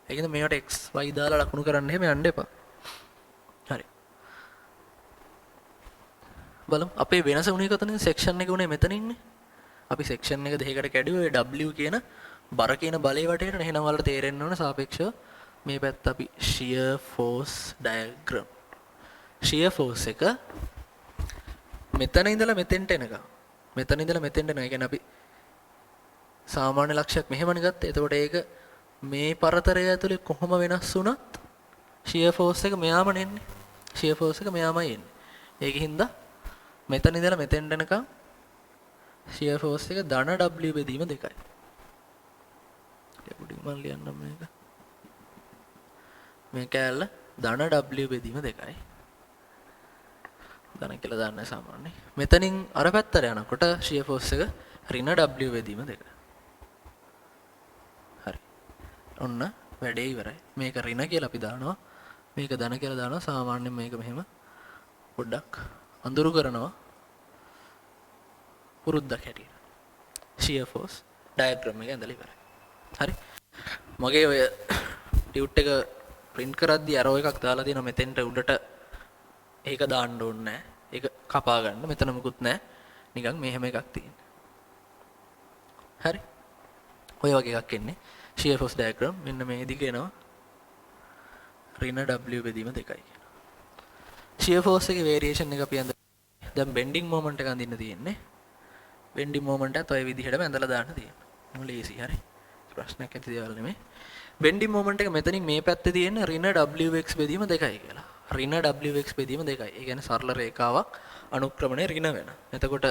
ඒකෙන්ද මේවට XY දාලා ලකුණු කරන්න එහෙම යන්න එපා. හරි. බලමු අපේ වෙනස උනේ කොතනින්ද? section එක උනේ මෙතනින්නේ. අපි section එක දෙකකට කැඩුවේ W කියන බර කියන බලේ වටේට එහෙනම් වලට තේරෙන්න ඕන සාපේක්ෂව මේ පැත්ත අපි shear force diagram. shear force එක මෙතන ඉඳලා මෙතෙන්ට එනකම්. මෙතන ඉඳලා මෙතෙන්ට එනවා. ඒ කියන්නේ අපි සාමාන්‍ය ලක්ෂයක් මෙහෙමනේ ගත්තේ. එතකොට ඒක මේ පරතරය ඇතුලේ කොහොම වෙනස් වුණත් shear force එක මෙයාමනේ එන්නේ. shear force එක මෙයාමයි එන්නේ. ඒකින්ද මෙතන ඉඳලා මෙතෙන්ට එනකම් shear force එක ධන W බෙදීම 2යි. උඩින් මම ලියන්නම් මේක. මේ කැලල ධන W බෙදීම 2යි. ධන කියලා දාන්නේ සාමාන්‍යයෙන්. මෙතනින් අර පැත්තට යනකොට shear force එක ඍණ W බෙදීම 2. හරි. ඔන්න වැඩේ ඉවරයි. මේක ඍණ කියලා අපි දානවා. මේක ධන කියලා දානවා. සාමාන්‍යයෙන් මේක මෙහෙම පොඩ්ඩක් අඳුරු කරනවා. පුරුද්දක් හැටියට. shear force diagram එක ඇඳලා ඉවරයි. හරි. මගේ ඔය ටියුට් එක print කරද්දී arrow එකක් දාලා තියෙනවා මෙතෙන්ට උඩට. ඒක දාන්න ඕනේ නැහැ. ඒක කපා ගන්න. මෙතන මුකුත් නැහැ. නිකන් මෙහෙම එකක් තියෙනවා. හරි. ඔය වගේ එකක් එන්නේ. shear force diagram මෙන්න මේ දිගේ එනවා. ඍණ W බෙදීම 2යි කියනවා. shear force එකේ variation එක අපි දැන් bending moment එක අඳින්න තියෙන්නේ. bending moment එකත් ඔය විදිහටම ඇඳලා දාන්න තියෙනවා. මොකද ලේසි හරි. ප්‍රශ්නයක් ඇති දේවල් නෙමෙයි. bending moment එක මෙතනින් මේ පැත්තේ තියෙන ඍණ Wx බෙදීම 2යි කියලා. ඍණ Wx බෙදීම 2යි. ඒ කියන්නේ සරල රේඛාවක් අනුක්‍රමණය ඍණ වෙන. එතකොට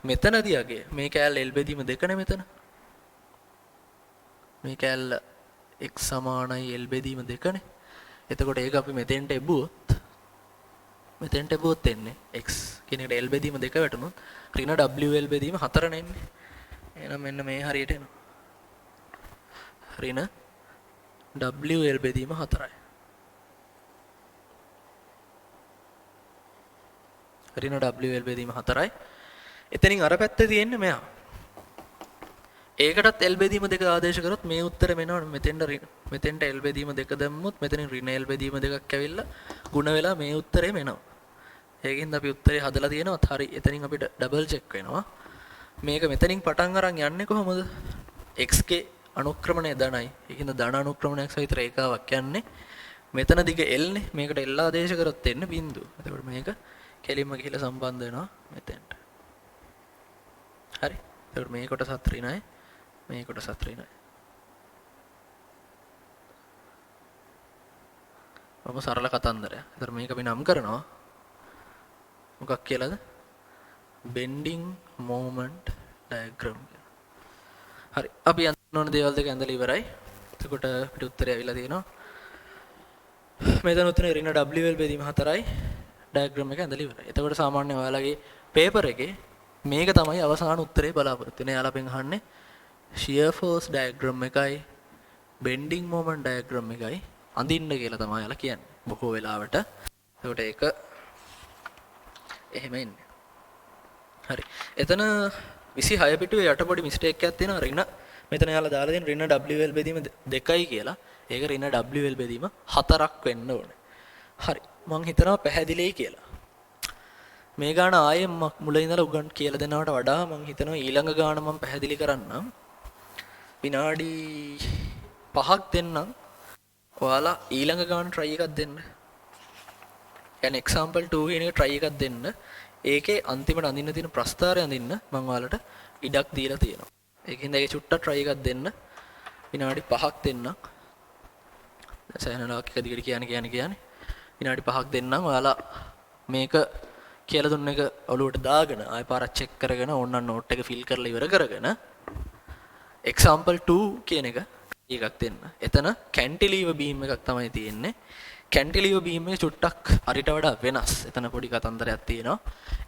මෙතනදී යගේ මේ කෑල්ල L බෙදීම 2නේ මෙතන. මේ කෑල්ල x සමානයි L බෙදීම 2නේ. එතකොට ඒක අපි මෙතෙන්ට එබුවොත් එන්නේ x කියන එකට L බෙදීම 2 වැටුනොත් ඍණ WL බෙදීම 4 නෙන්නේ. එහෙනම් මෙන්න මේ හරියට එනවා. ඍණ WL බෙදීම 4යි. ඍණ WL බෙදීම 4යි. එතනින් අර පැත්තේ තියෙන්නේ මෙයා. ඒකටත් L බෙදීම 2 ආදේශ කරොත් මේ උත්තරෙම එනවනේ. මෙතෙන්ට L බෙදීම 2 දැම්මොත් මෙතනින් ඍණ L බෙදීම 2ක් ඇවිල්ලා ಗುಣ වෙලා මේ උත්තරෙම එනවා. ඒකින්ද අපි උත්තරේ හදලා තියෙනවත් හරි. එතනින් අපිට ඩබල් චෙක් වෙනවා. මේක මෙතනින් පටන් අරන් යන්නේ කොහොමද? x ගේ අනුක්‍රමණය ධනයි. ඒකින්ද ධන අනුක්‍රමණයක් සහිත රේඛාවක් යන්නේ. මෙතන දිග L නේ. මේකට L ආදේශ කරොත් එන්නේ බිඳුව. එතකොට මේක කෙලින්ම ගිහිලා සම්බන්ධ වෙනවා මෙතෙන්ට. හරි. එතකොට මේ කොටසත් ඍණයි. මේ කොටසත් ඍණයි. මම සරල කතන්දරයක්. එතකොට මේක අපි නම් කරනවා මොකක් කියලාද? bending moment diagram කියලා. හරි. අපි යන්න ඕන දේවල් දෙක ඇඳලා ඉවරයි. එතකොට අපිට උත්තරය අවිලා තියෙනවා. මෙතන උත්තරේ ඍණ WL බෙදීම 4යි. diagram එක ඇඳලා ඉවරයි. එතකොට සාමාන්‍යයෙන් ඔයාලගේ paper එකේ මේක තමයි අවසාන උත්තරේ බලාපොරොත්තු වෙන්නේ. එයාලා අපෙන් අහන්නේ shear force diagram එකයි bending moment diagram එකයි අඳින්න කියලා තමයි එයාලා කියන්නේ. බොහෝ වෙලාවට. එතකොට ඒක එහෙම එන්නේ. හරි. එතන 26 පිටුවේ යට පොඩි මිස්ටේක් එකක් තියෙනවා. ඍණ මෙතන යාලා දාලා තියෙන ඍණ WL බෙදීම 2යි කියලා. ඒක ඍණ WL බෙදීම 4ක් වෙන්න ඕනේ. හරි. මං හිතනවා පැහැදිලියි කියලා. මේ ගාන ආයෙ මුල ඉඳලා උගන් කියලා දෙනවට වඩා මං හිතනවා ඊළඟ ගාන මම පැහැදිලි කරන්නම්. විනාඩි 5ක් දෙන්නම්. ඔයාලා ඊළඟ ගාන try එකක් දෙන්න. يعني example 2 කියන එක try එකක් දෙන්න. ඒකේ අන්තිමට අඳින්න තියෙන ප්‍රස්තාරය අඳින්න මම ඔයාලට ඉඩක් දීලා තියෙනවා. ඒකින්ද ඒක චුට්ටක් try එකක් දෙන්න. විනාඩි 5ක් දෙන්නම්. සෑහෙනවක් එක දිගට කියන්නේ. විනාඩි 5ක් දෙන්නම්. ඔයාලා මේක කියලා දුන්න එක ඔලුවට දාගෙන ආයෙ පාරක් චෙක් කරගෙන ඕනනම් නෝට් එක ෆිල් කරලා ඉවර කරගෙන example 2 කියන එක එකක් දෙන්න. එතන cantilever beam එකක් තමයි තියෙන්නේ. cantilever beam එක චුට්ටක් අරිට වඩා වෙනස්. එතන පොඩි කතන්දරයක් තියෙනවා.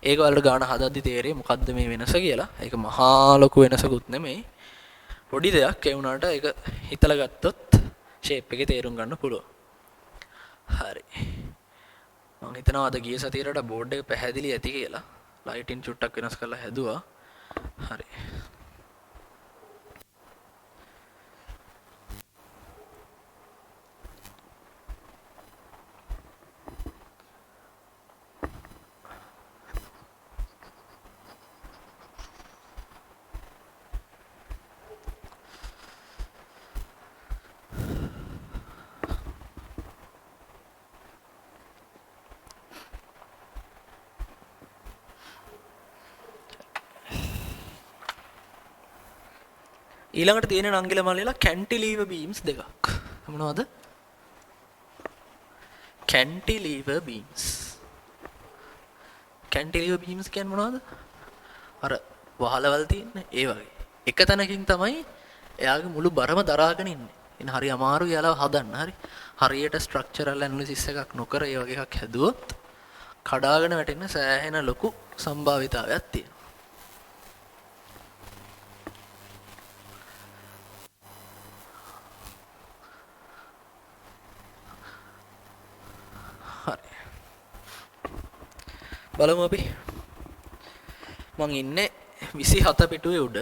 ඒක වලට ගාන හදද්දි තේරෙයි මොකද්ද මේ වෙනස කියලා. ඒක මහා ලොකු වෙනසකුත් නෙමෙයි. පොඩි දෙයක් ඒ වුණාට ඒක හිතලා ගත්තොත් shape එකේ තේරුම් ගන්න පුළුවන්. හරි. මම හිතනවා අද ගිය සතියේට බෝඩ් එක පැහැදිලි ඇති කියලා. ලයිටින් චුට්ටක් වෙනස් කරලා හැදුවා. හරි. ඊළඟට තියෙන නංගිල මල්ලිලා cantilever beams දෙකක්. මොනවද? cantilever beams. cantilever beams කියන්නේ මොනවද? අර වහලවල් තියෙන්නේ ඒ වගේ. එක තැනකින් තමයි එයාගේ මුළු බරම දරාගෙන ඉන්නේ. ඉතින් හරි අමාරුයි යාලා හදන්න. හරියට structural analysis එකක් නොකර ඒ වගේ එකක් හැදුවොත් කඩාගෙන වැටෙන්න සෑහෙන ලොකු සම්භාවිතාවයක් තියෙනවා. හරි. බලමු අපි. මං ඉන්නේ 27 පිටුවේ උඩ.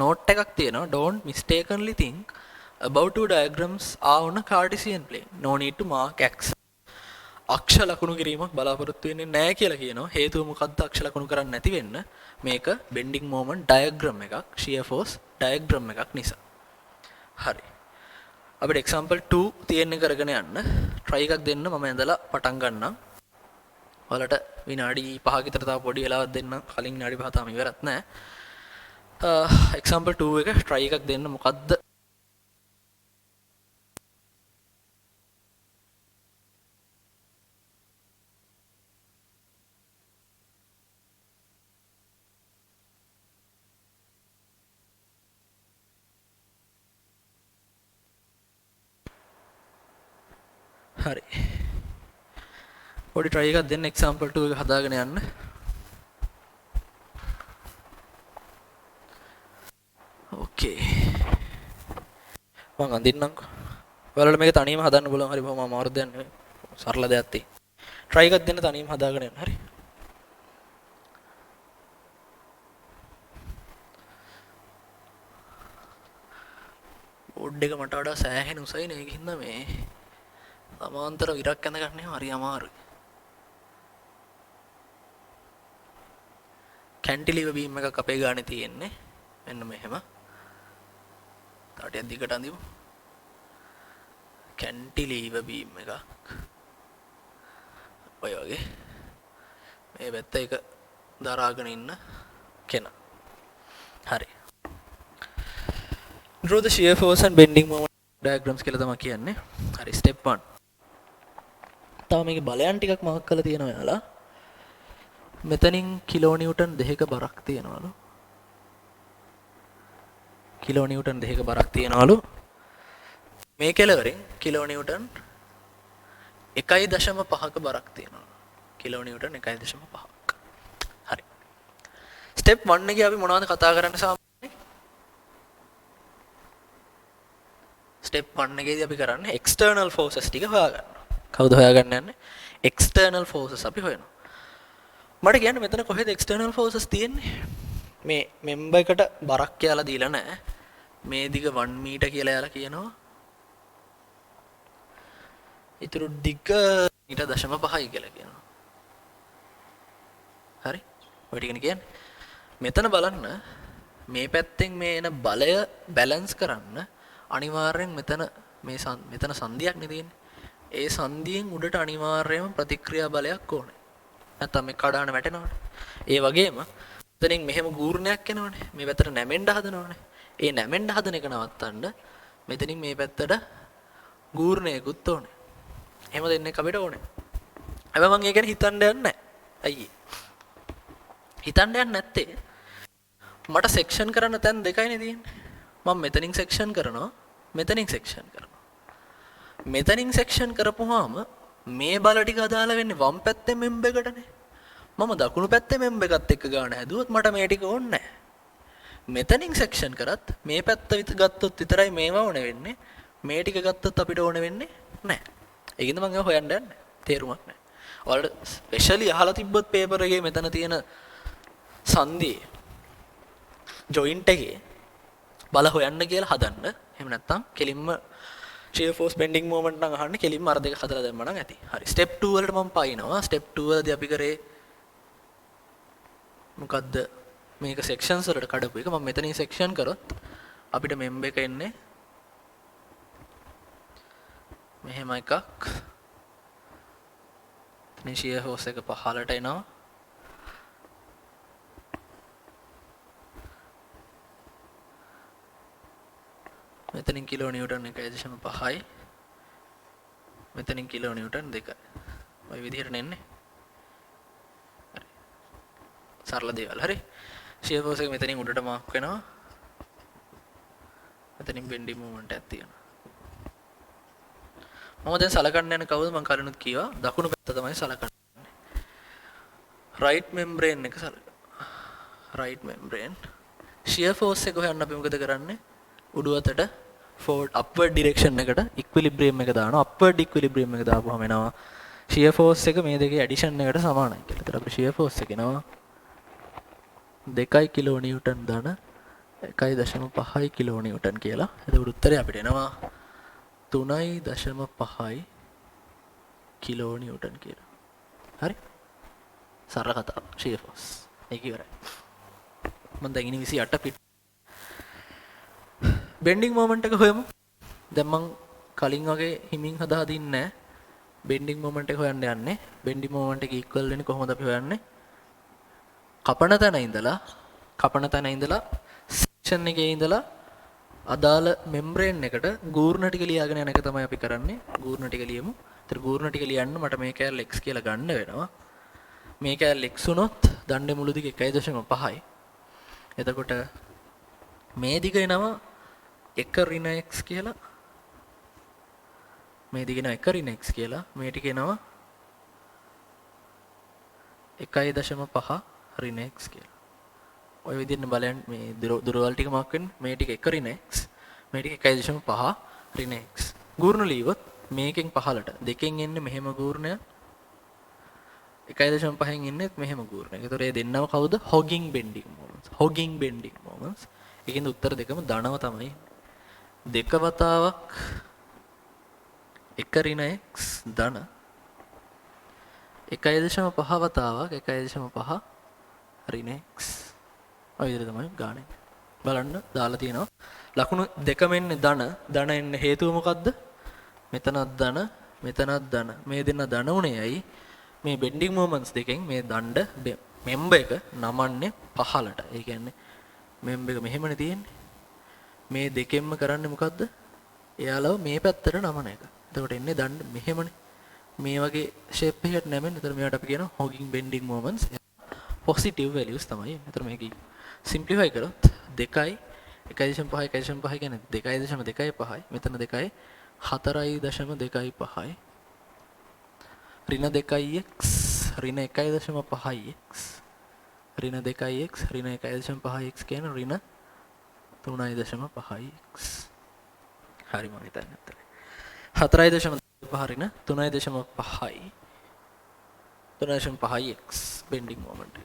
නෝට් එකක් තියෙනවා. Don't mistakenly think about two diagrams are on a Cartesian plane. No need to mark X. අක්ෂ ලකුණු කිරීමක් බලාපොරොත්තු වෙන්නේ නැහැ කියලා කියනවා. හේතුව මොකද්ද අක්ෂ ලකුණු කරන්නේ නැති වෙන්න? මේක bending moment diagram එකක්, shear force diagram එකක් නිසා. හරි. අපිට example 2 තියෙන්නේ කරගෙන යන්න. try එකක් දෙන්න මම ඇඳලා පටන් ගන්නම්. ඔයාලට විනාඩි 5ක විතර තව පොඩි වෙලාවක් දෙන්න. කලින් විනාඩි 5 තාම ඉවරත් නැහැ. example 2 එක try එකක් දෙන්න මොකද්ද? හරි. පොඩි try එකක් දෙන්න example 2 එක හදාගෙන යන්න. ඕකේ. මම අඳින්නම්කෝ. ඔයාලට මේක තනියම හදන්න බලන්න. හරි බොහොම අමාරු දෙයක් නෙවෙයි. සරල දෙයක් තියෙයි. try එකක් දෙන්න තනියම හදාගෙන යන්න. හරි. බෝඩ් එක මට වඩා සෑහෙන උසයි නේ. ඒකින්ද මේ සමාන්තර විරක් ඇඳ ගන්න හරි අමාරුයි. කැන්ටිලිවර් බීම් එකක් අපේ ගානේ තියෙන්නේ. මෙන්න මෙහෙම. තාටියක් දිගට අඳිමු. කැන්ටිලිවර් බීම් එකක්. ඔය වගේ. මේ පැත්ත එක දරාගෙන ඉන්න කෙනා. හරි. Draw the shear force and bending moment diagrams කියලා තමයි කියන්නේ. හරි step 1. තව මේකේ බලයන් ටිකක් මාක් කරලා තියෙනවා යාලා. මෙතනින් කිලෝ නිව්ටන් 2ක බරක් තියෙනවලු. කිලෝ නිව්ටන් 2ක බරක් තියෙනවලු. මේ කෙලවරින් කිලෝ නිව්ටන් 1.5ක බරක් තියෙනවා. කිලෝ නිව්ටන් 1.5ක්. හරි. ස්ටෙප් 1 එකේ අපි මොනවද කතා කරන්නේ සාමාන්‍යයෙන්? ස්ටෙප් 1 එකේදී අපි කරන්නේ external forces ටික හොයාගන්න. කවුද හොයාගන්න යන්නේ? external forces අපි හොයනවා. මට කියන්න මෙතන කොහෙද external forces තියෙන්නේ? මේ මෙම්බර් එකට බරක් කියලා දීලා නැහැ. මේ දිග 1 මීටර් කියලා යාලා කියනවා. ඊටු දිග මීටර් 0.5යි කියලා කියනවා. හරි? ඔය ටිකනේ කියන්නේ. මෙතන බලන්න මේ පැත්තෙන් මේ එන බලය බැලන්ස් කරන්න අනිවාර්යෙන් මෙතන මෙතන සංදියක් නේ තියෙන්නේ. ඒ සංදියෙන් උඩට අනිවාර්යයෙන්ම ප්‍රතික්‍රියා බලයක් ඕනේ. නැත්නම් මේ කඩාන වැටෙනවනේ. ඒ වගේම මෙතනින් මෙහෙම ගූර්ණයක් එනවනේ. මේ පැත්තට නැමෙන්න හදනවනේ. ඒ නැමෙන්න හදන එක නවත්තන්න මෙතනින් මේ පැත්තට ගූර්ණයකුත් ඕනේ. එහෙම දෙන්නේ අපිට ඕනේ. හැබැයි මම ඒ ගැන හිතන්න යන්නේ නැහැ. අයියේ. හිතන්න යන්නේ නැත්තේ මට සෙක්ෂන් කරන්න තැන් දෙකයිනේ තියෙන්නේ. මම මෙතනින් සෙක්ෂන් කරනවා, මෙතනින් සෙක්ෂන් කරනවා. මෙතනින් සෙක්ෂන් කරපුවාම මේ බල ටික අදාළ වෙන්නේ වම් පැත්තේ මෙම්බ එකටනේ. මම දකුණු පැත්තේ මෙම්බ එකත් එක්ක ගාන හැදුවොත් මට මේ ටික ඕනේ නැහැ. මෙතනින් සෙක්ෂන් කරත් මේ පැත්ත ගත්තොත් විතරයි මේව ඕනේ වෙන්නේ. මේ ටික ගත්තොත් අපිට ඕනේ වෙන්නේ නැහැ. ඒකින්ද මම ඒවා හොයන්න යන්නේ. තේරුමක් නැහැ. ඔයාලට ස්පෙෂලි අහලා තිබ්බොත් පේපර් එකේ මෙතන තියෙන සංදී ජොයින්ට් එකේ බල හොයන්න කියලා හදන්න. එහෙම නැත්නම් කෙලින්ම shear force bending moment නම් අහන්නේ කෙලින්ම අර දෙක හදලා දැම්ම නම් ඇති. හරි. step 2 වලට මම පයින්නවා. step 2 වලදී අපි කරේ මොකද්ද? මේක sections වලට කඩපු එක. මම මෙතනින් section කරොත් අපිට member එක එන්නේ මෙහෙම එකක්. එතනින් shear force එක පහළට එනවා. මෙතනින් කිලෝ නිව්ටන් 1.5යි. මෙතනින් කිලෝ නිව්ටන් 2යි. ඔය විදිහට එන්නේ. හරි. සරල දේවල්. හරි. shear force එක මෙතනින් උඩට මාක් වෙනවා. මෙතනින් bending moment එකක් තියෙනවා. මම දැන් සලකන්න යන කවුද? මම කලිනුත් කිව්වා දකුණු පැත්ත තමයි සලකන්නේ. right membrane එක සලක. right membrane shear force එක හොයන්න අපි මොකද කරන්නේ? උඩු අතට forward upward direction එකට equilibrium එක දානවා. upward equilibrium එක දාපුවම එනවා shear force එක මේ දෙකේ addition එකට සමානයි කියලා. ඒතර අපි shear force එක එනවා 2 කිලෝ නිව්ටන් ධන 1.5 කිලෝ නිව්ටන් කියලා. එතකොට උත්තරය අපිට එනවා 3.5 කිලෝ නිව්ටන් කියලා. හරි? සරල කතාව shear force. ඒක ඉවරයි. මම දැන් ඉන්නේ 28 පිට. bending moment එක හොයමු. දැන් මම කලින් වගේ හිමින් හදාදින්නේ නැහැ. bending moment එක හොයන්න යන්නේ. bending moment එක equal වෙන්නේ කොහොමද අපි හොයන්නේ? කපන තැන ඉඳලා section එකේ ඉඳලා අදාළ membrane එකට ගූර්ණ ටික ලියාගෙන යන එක තමයි අපි කරන්නේ. ගූර්ණ ටික ලියමු. ඒතර ගූර්ණ ටික ලියන්න මට මේ කැලේ x කියලා ගන්න වෙනවා. මේ කැලේ x උනොත් දණ්ඩේ මුළු දිග 1.5යි. එතකොට මේ දිග එනවා 1 ඍණ x කියලා. මේ දිග එනවා 1 ඍණ x කියලා. මේ ටික එනවා 1.5 ඍණ x කියලා. ඔය විදිහට බලන්න මේ දුරවල් ටික මාක් වෙන්නේ. මේ ටික 1 ඍණ x. මේ ටික 1.5 ඍණ x. ගූර්ණ ලියවොත් මේකෙන් 15ට දෙකෙන් එන්නේ මෙහෙම ගූර්ණය. 1.5න් එන්නේ මෙහෙම ගූර්ණය. ඒතකොට මේ දෙන්නම කවුද? hogging bending moments. hogging bending moments. ඒකෙන්ද උත්තර දෙකම ධනව තමයි. දෙක වතාවක් 1 ඍණ x ධන 1.5 වතාවක් 1.5 ඍණ x. ඔය විදිහට තමයි ගානේ. බලන්න දාලා තියෙනවා. ලකුණු දෙකම එන්නේ ධන එන්නේ හේතුව මොකද්ද? මෙතනත් ධන මෙතනත් ධන. මේ දෙන්න ධන උනේයි මේ bending moments දෙකෙන් මේ දණ්ඩ member එක නමන්නේ 15ට. ඒ කියන්නේ member එක මෙහෙමනේ තියෙන්නේ. මේ දෙකෙන්ම කරන්නේ මොකද්ද? එයාලව මේ පැත්තට නමන එක. එතකොට එන්නේ දණ්ඩ මෙහෙමනේ. මේ වගේ shape එකකට නැමෙන්නේ. එතකොට මේවට අපි කියනවා hogging bending moments. positive values තමයි. එතකොට මේක simplify කරොත් 2යි 1.5 1.5 කියන්නේ 2.25යි. මෙතන 2යි 4.25යි. ඍණ 2x ඍණ 1.5x ඍණ 2x ඍණ 1.5x කියන ඍණ 3.5x. හරි මම හිතන්නේ අතට 4.5 ඍණ 3.5යි 3.5x bending moment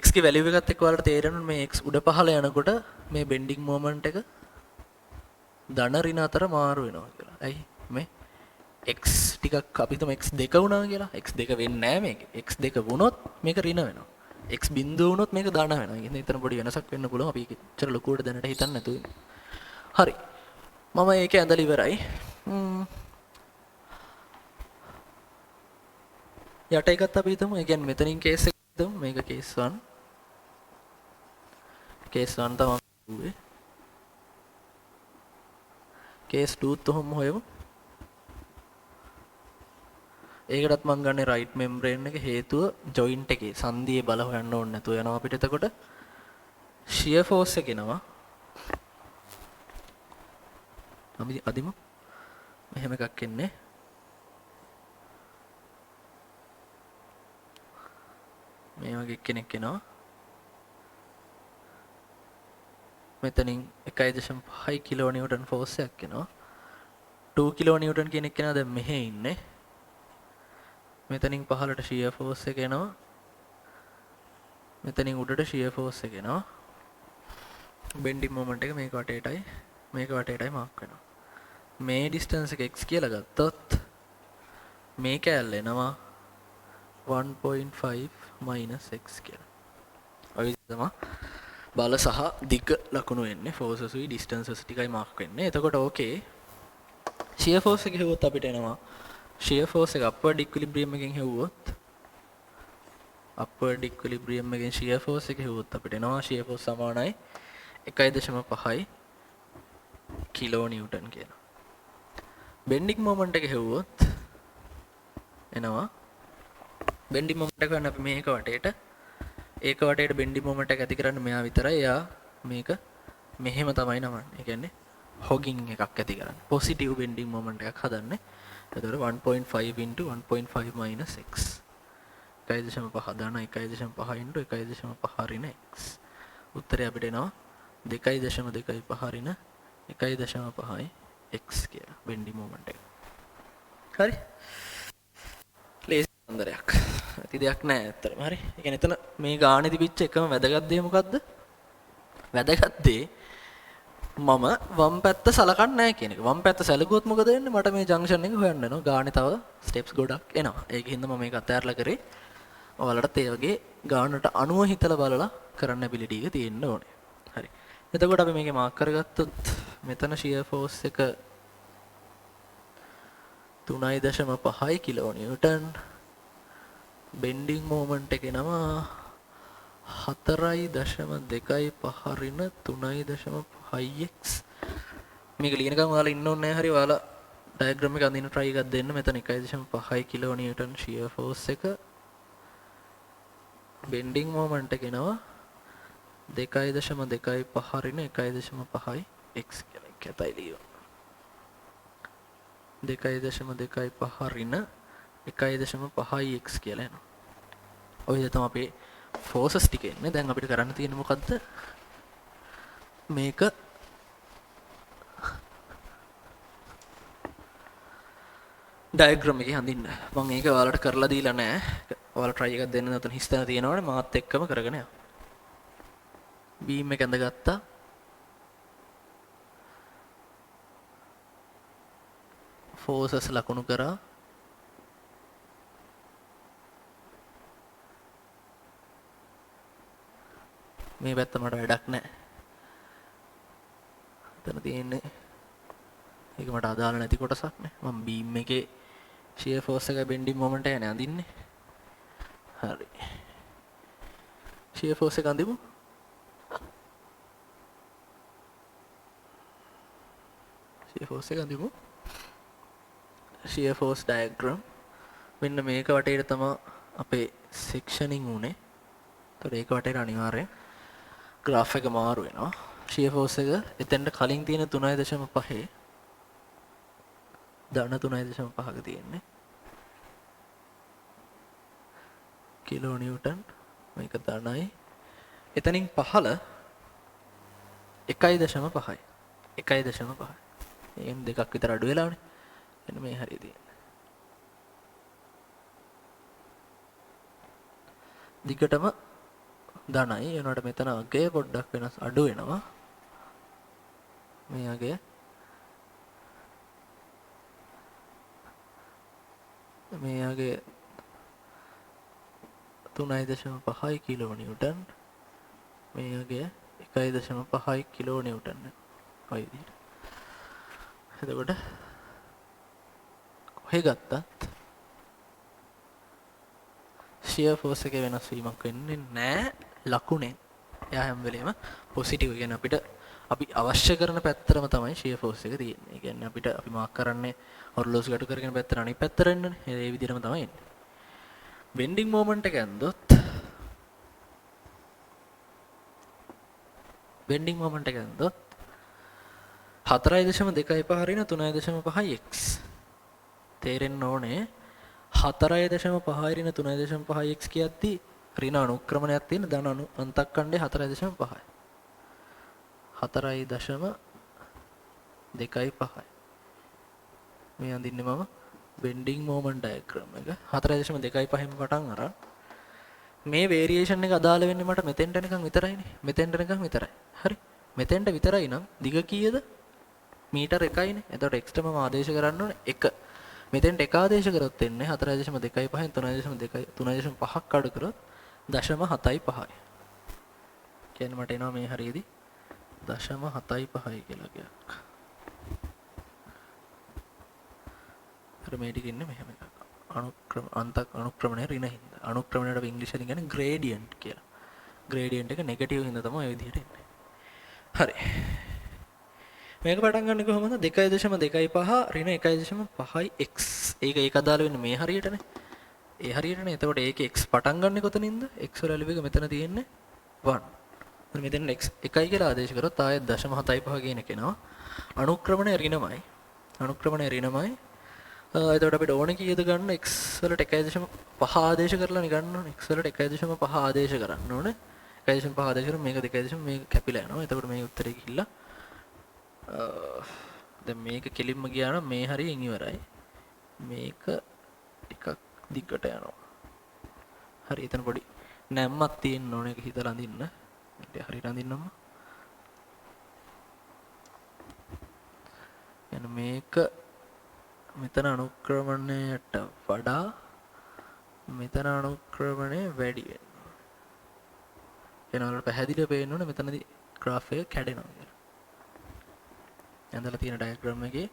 x ගේ value එකත් එක්ක ඔයාලට තේරෙනවා මේ x උඩ පහළ යනකොට මේ bending moment එක ධන ඍණ අතර මාරු වෙනවා කියලා. ඇයි මේ x ටිකක් අපි හිතමු x2 වුණා කියලා. x2 වෙන්නේ නැහැ මේකේ. x2 වුණොත් මේක ඍණ වෙනවා. x බිඳුව වුණොත් මේක ධන වෙනවා. ඉතින් එතන පොඩි වෙනසක් වෙන්න පුළුවන්. අපි ඒක ඇත්තට ලොකුවට දැනට හිතන්නේ නැතුව. හරි. මම ඒක ඇඳලා ඉවරයි. යට එකත් අපි හිතමු. ඒ කියන්නේ මෙතනින් කේස් එක හිතමු. මේක කේස් 1. කේස් 1 තමයි කිව්වේ. කේස් 2ත් ඔහොම හොයමු. ඒකටත් මම ගන්නේ right membrane එක හේතුව joint එකේ සංදියේ බල හොයන්න ඕනේ නැතුව යනවා අපිට. එතකොට shear force එක එනවා. අපි අදිමු. මෙහෙම එකක් එන්නේ. මේ වගේ කෙනෙක් එනවා. මෙතනින් 1.5 කිලෝ නිව්ටන් force එකක් එනවා. 2 කිලෝ නිව්ටන් කෙනෙක් එනවා දැන් මෙහෙ ඉන්නේ. මෙතනින් පහළට shear force එක එනවා. මෙතනින් උඩට shear force එක එනවා. bending moment එක මේක වටේටයි මාක් වෙනවා. මේ distance එක x කියලා ගත්තොත් මේ කැලල එනවා 1.5 x කියලා. ඔය තමයි බල සහ දිග ලකුණු වෙන්නේ. forces උයි distances ටිකයි මාක් වෙන්නේ. එතකොට ඕකේ shear force එක හෙව්වොත් අපිට එනවා shear force එක upward equilibrium එකෙන් හෙව්වොත් upward equilibrium එකෙන් shear force එක හෙව්වොත් අපිට එනවා shear force සමානයි 1.5 කිලෝ නිව්ටන් කියලා. bending moment එක හෙව්වොත් එනවා bending moment එක ගන්න අපි මේක වටේට ඒක වටේට bending moment එක ඇති කරන්න මෙයා විතරයි. එයා මේක මෙහෙම තමයි නමන්නේ. ඒ කියන්නේ hogging එකක් ඇති කරන්නේ. positive bending moment එකක් හදන්නේ. එතකොට 1.5 into 1.5 minus x 1.5 ධන 1.5 ඉන්ටු 1.5 ඍණ x. උත්තරය අපිට එනවා 2.25 ඍණ 1.5යි x කියලා බෙන්ඩින් මොමන්ට් එක. හරි. ලේසි අන්දරයක්. ඇති දෙයක් නෑ ඇත්තටම. හරි. ඒ කියන්නේ එතන මේ ගානේ තිබිච්ච එකම වැදගත් දේ මොකද්ද? වැදගත් දේ මම වම් පැත්ත සලකන්නේ නැහැ කියන එක. වම් පැත්ත සැලකුවොත් මොකද වෙන්නේ? මට මේ ජංක්ෂන් එක හොයන්න වෙනවා. ගානේ තව ස්ටෙප්ස් ගොඩක් එනවා. ඒකින්ද මම මේක අතහැරලා කරේ. ඔයාලට ඒ වගේ ගානට අනුව හිතලා බලලා කරන්න ඇබිලිටි එක තියෙන්න ඕනේ. හරි. එතකොට අපි මේකේ මාක් කරගත්තොත් මෙතන shear force එක 3.5 කිලෝ නිව්ටන්. බෙන්ඩින් මොමන්ට් එක එනවා 4.25 ඍණ 3.5x. මේක ලියනකම් ඔයාලා ඉන්න ඕනේ නැහැ. හරි. ඔයාලා ඩයග්‍රෑම් එක අඳින්න try එකක් දෙන්න. මෙතන 1.5 කිලෝ නිව්ටන් shear force එක. බෙන්ඩින් මොමන්ට් එක එනවා 2.25 ඍණ 1.5x කියලා. ඒක ඇතයි ලියන්න. 2.25 ඍණ 1.5x කියලා එනවා. ඔය තමයි අපේ ෆෝසස් ටික එන්නේ. දැන් අපිට කරන්න තියෙන්නේ මොකද්ද? මේක ඩයග්‍රෑම් එකේ හඳින්න. මම ඒක ඔයාලට කරලා දීලා නැහැ. ඔයාලා try එකක් දෙන්න නැත්නම් හිස්තන තියෙනවනේ මාත් එක්කම කරගෙන යන්න. බීම් එක ඇඳගත්තා. ෆෝසස් ලකුණු කරා. මේ පැත්ත මට වැඩක් නැහැ. එතන තියෙන්නේ ඒක මට අදාළ නැති කොටසක් නේ. මම බීම් එකේ shear force එක bending moment එක නේ අඳින්නේ. හරි. shear force එක අඳිමු. shear force එක අඳිමු. shear force diagram. මෙන්න මේක වටේට තමයි අපේ sectioning උනේ. ඒතකොට ඒක වටේට අනිවාර්යෙන් graph එක මාරු වෙනවා. shear force එක එතෙන්ට කලින් තියෙන 3.5 ධන 3.5ක තියෙන්නේ. කිලෝ නිව්ටන් මේක ධනයි. එතනින් පහළ 1.5යි. 1.5. එහෙනම් දෙකක් විතර අඩු වෙලානේ. එන්න මේ හරිය තියෙන්නේ. දිගටම ධනයි. එනකොට මෙතන අගය පොඩ්ඩක් වෙනස් අඩු වෙනවා. මේ අගය මේ අගය 3.5 කිලෝ නිව්ටන්. මේ අගය 1.5 කිලෝ නිව්ටන්. ඔය විදිහට. එතකොට කොහෙ ගත්තත් shear force එකේ වෙනස් වීමක් වෙන්නේ නැහැ ලකුණෙන්. එයා හැම වෙලේම පොසිටිව්. කියන්නේ අපිට අපි අවශ්‍ය කරන පැත්තරම තමයි shear force එක තියෙන්නේ. ඒ කියන්නේ අපිට අපි මාක් කරන්නේ ඔරලෝසු ගැටු කරගෙන පැත්තට අනිත් පැත්තට එන්නනේ. ඒ විදිහටම තමයි එන්නේ. bending moment එක ඇන්දොත් bending moment එක ඇන්දොත් 4.25 ඍණ 3.5x තේරෙන්න ඕනේ. 4.5 ඍණ 3.5x කියද්දි ඍණ අනුක්‍රමණයක් තියෙන ධන අන්තක්කණ්ඩේ 4.5යි. 4.25. මේ අඳින්නේ මම bending moment diagram එක. 4.25න් පටන් අරන් මේ variation එක අදාළ වෙන්නේ මට මෙතෙන්ට නිකන් විතරයිනේ. මෙතෙන්ට නිකන් විතරයි. හරි. මෙතෙන්ට විතරයි නම් දිග කීයද? මීටර් 1යිනේ. එතකොට x ට මම ආදේශ කරන්න ඕනේ 1. මෙතෙන්ට එක ආදේශ කරොත් එන්නේ 4.25න් 3.5ක් අඩු කරොත් 0.75යි. කියන්නේ මට එනවා මේ හරියේදී 0.75යි කියලා එකක්. අර මේ ටික ඉන්නේ මෙහෙම එකක්. අනුක්‍රමණය ඍණ හින්දා. අනුක්‍රමණයට අපි ඉංග්‍රීසියෙන් කියන්නේ gradient කියලා. gradient එක නෙගටිව් හින්දා තමයි ඔය විදිහට එන්නේ. හරි. මේක පටන් ගන්න කොහොමද? 2.25 ඍණ 1.5x. ඒක අදාළ වෙන්නේ මේ හරියටනේ. ඒ හරියටනේ. එතකොට ඒකේ x පටන් ගන්නෙ කොතනින්ද? x වල ඇලුව එක මෙතන තියෙන්නේ 1. එතන මෙතන x 1යි කියලා ආදේශ කරොත් ආයෙත් 0.75 කියන එක එනවා. අනුක්‍රමණය ඍණමයි. අනුක්‍රමණය ඍණමයි. එතකොට අපිට ඕනේ කීයද ගන්න x වලට 1.5 ආදේශ කරලා නේ ගන්න ඕනේ. x වලට 1.5 ආදේශ කරන්න ඕනේ. 1.5 ආදේශ කරලා මේක 2.5 මේක කැපිලා යනවා. එතකොට මේ උත්තරේ ගිහිල්ලා දැන් මේක කෙලින්ම ගියා නම් මේ හරියෙන් ඉවරයි. මේක ටිකක් දිගට යනවා. හරි එතන පොඩි නැම්මක් තියෙන්න ඕනේ ඒක හිතලා අඳින්න. ඊට හරියට අඳින්නම. එන මේක මෙතන අනුක්‍රමණයට වඩා මෙතන අනුක්‍රමණය වැඩි වෙනවා. එනවල පැහැදිලිව පේන්න ඕනේ මෙතනදී graph එක කැඩෙනවා කියලා. ඇඳලා තියෙන diagram එකේ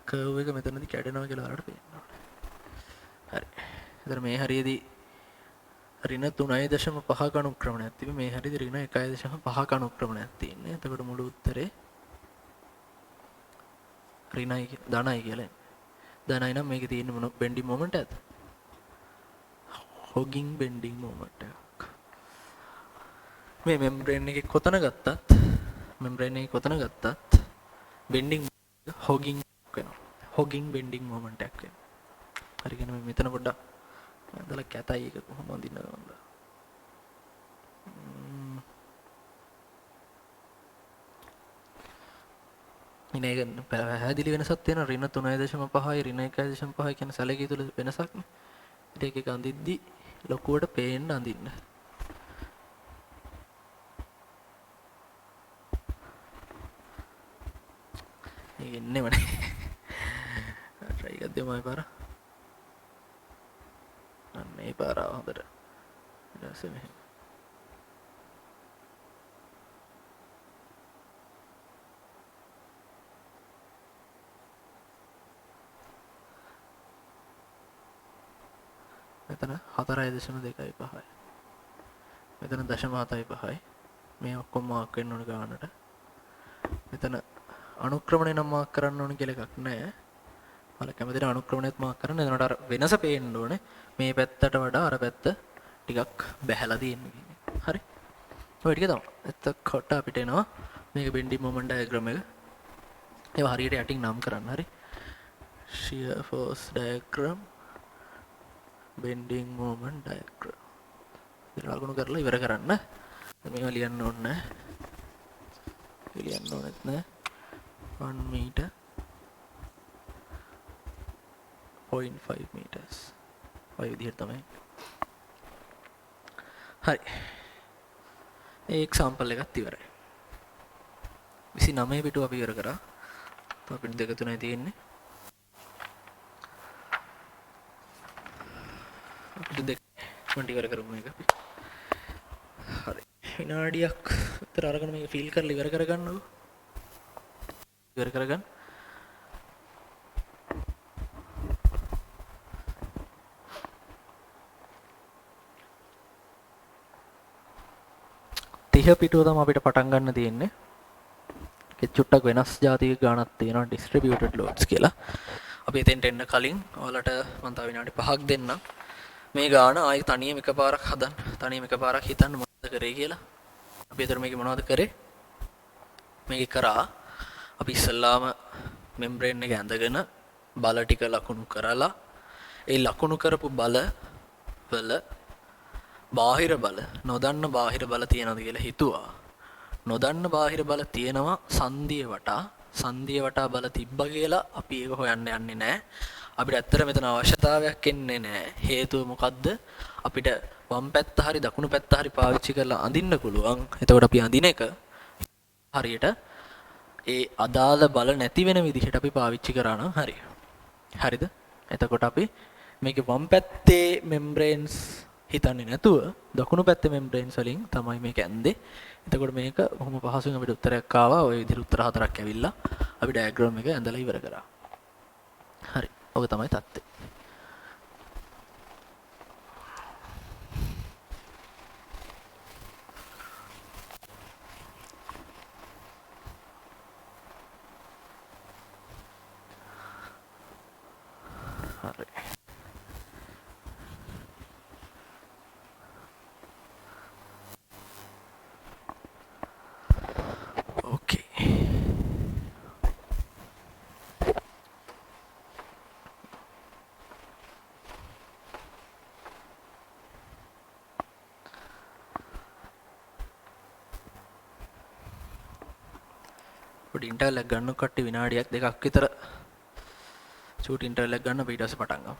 curve එක මෙතනදී කැඩෙනවා කියලා ඔයාලට පේන්න ඕනේ. හරි. එතන මේ හරියේදී ඍණ 3.5ක අනුක්‍රමණයක් තිබෙ මේ හරියේදී ඍණ 1.5ක අනුක්‍රමණයක් තියෙන්නේ. එතකොට මුළු උත්තරේ ඍණයි ධනයි කියලා. ධනයි නම් මේකේ තියෙන මොන bending moment එකද? hogging bending moment එකක්. මේ membrane එකේ කොතන ගත්තත් bending hogging වෙනවා. hogging bending moment එකක් වෙනවා. හරි කියන්නේ මෙතන පොඩ්ඩක් ඇදලා කැතයි එක කොහොමද අඳින්නද? ඉනේක පැහැදිලි වෙනසක් තියෙන ඍණ 3.5යි ඍණ 1.5යි කියන සැලකිය යුතු වෙනසක් නේ. ඒක එක අඳිද්දි ලොකුවට පේන්න අඳින්න. ඒක එන්නේමනේ. try එකක් දෙමු ආයෙ පාර. අන්න ඒ පාර හොඳට. ඊට පස්සේ මෙහෙම. මෙතන 4.25යි. මෙතන 0.75යි. මේ ඔක්කොම මාක් වෙන්න ඕන ගානට. මෙතන අනුක්‍රමණය නම් මාක් කරන්න ඕන කියලා එකක් නැහැ. මල කැමතිද අනුක්‍රමණයත් මාක් කරන්න. එතනට අර වෙනස පේන්න ඕනේ. මේ පැත්තට වඩා අර පැත්ත ටිකක් බැහැලා තියෙනවා කියන්නේ. හරි. ඔය ටික තමයි. එතකොට අපිට එනවා මේක bending moment diagram එක. ඒවා හරියට යටින් නම් කරන්න. හරි. shear force diagram bending moment diagram. ඉතින් ලකුණු කරලා ඉවර කරන්න. මේවා ලියන්න ඕනේ නැහැ. ලියන්න ඕනෙත් නැහැ. 1 meter 0.5 meters. ඔය විදිහට තමයි. හරි. ඒ එක්සැම්පල් එකත් ඉවරයි. 29 පිටුව අපි ඉවර කරා. තව පිටු දෙක තුනයි තියෙන්නේ. පිටු දෙක මන්ට ඉවර කරමු මේක. හරි. විනාඩියක් විතර අරගෙන මේක ෆීල් කරලා ඉවර කරගන්නකො. ඉවර කරගන්න. පිටුව තමයි අපිට පටන් ගන්න තියෙන්නේ. ඒක චුට්ටක් වෙනස් જાතික ගාණක් තියෙනවා distributed loads කියලා. අපි එතෙන්ට එන්න කලින් ඔයාලට මම තව විනාඩි 5ක් දෙන්නම්. මේ ගාණ ආයි තනියම එකපාරක් හදන්න. තනියම එකපාරක් හිතන්න මොනවද කරේ කියලා. අපි එතන මේකේ මොනවද කරේ? මේක කරා අපි ඉස්සල්ලාම membrane එක ඇඳගෙන බල ටික ලකුණු කරලා ඒ ලකුණු කරපු බල වල බාහිර බල නොදන්න බාහිර බල තියනවද කියලා හිතුවා. නොදන්න බාහිර බල තියෙනවා සංදිය වටා බල තිබ්බ කියලා අපි ඒක හොයන්න යන්නේ නැහැ. අපිට ඇත්තට මෙතන අවශ්‍යතාවයක් එන්නේ නැහැ. හේතුව මොකද්ද? අපිට වම් පැත්ත හරි දකුණු පැත්ත හරි පාවිච්චි කරලා අඳින්න පුළුවන්. එතකොට අපි අඳින එක හරියට ඒ අදාළ බල නැති වෙන විදිහට අපි පාවිච්චි කරා නම් හරි. හරිද? එතකොට අපි මේකේ වම් පැත්තේ membranes හිතන්නේ නැතුව දකුණු පැත්තේ membranes වලින් තමයි මේක ඇන්දේ. එතකොට මේක බොහොම පහසුවෙන් අපිට උත්තරයක් ආවා. ওই විදිහට උත්තර හතරක් ඇවිල්ලා අපි ඩයග්‍රෑම් එක ඇඳලා ඉවර කරා. හරි. ඔක තමයි தත්ත්වය. හරි. පොඩි ඉන්ටර්වල් එකක් ගන්න කට්ටිය විනාඩියක් දෙකක් විතර චූටි ඉන්ටර්වල් එකක් ගන්න ඊට පස්සේ පටන් ගමු.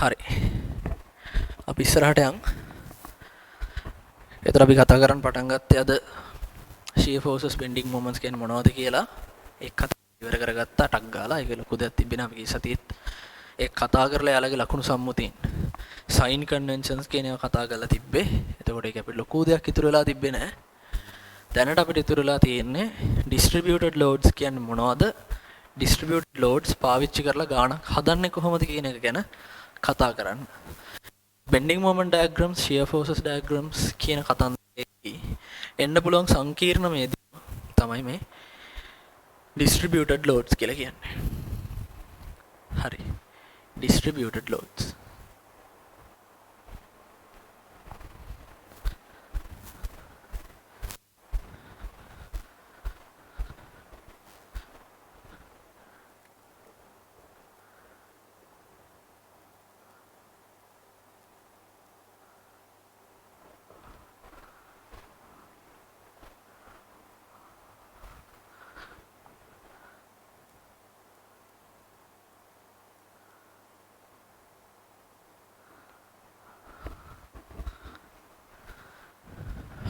හරි. අපි ඉස්සරහට යන්. ඒතර අපි කතා කරන්න පටන් ගත්තේ අද shear forces bending moments කියන්නේ මොනවද කියලා ඒක කතා ඉවර කරගත්තා ටක් ගාලා. ඒක ලොකු දෙයක් තිබෙනවා අපි ගිය සතියේත් ඒක කතා කරලා යාළගේ ලකුණු සම්මුතියෙන් sign conventions කියන ඒවා කතා කරලා තිබ්බේ. එතකොට ඒක අපිට ලොකු දෙයක් ඉතුරු වෙලා තිබ්බේ නැහැ. දැනට අපිට ඉතුරු වෙලා තියෙන්නේ distributed loads කියන්නේ මොනවද? distributed loads පාවිච්චි කරලා ගාණක් හදන්නේ කොහොමද කියන එක ගැන කතා කරන්න. bending moment diagrams, shear forces diagrams කියන කතන්දරේ එන්න පුළුවන් සංකීර්ණ මේ තමයි මේ distributed loads කියලා කියන්නේ. හරි. distributed loads.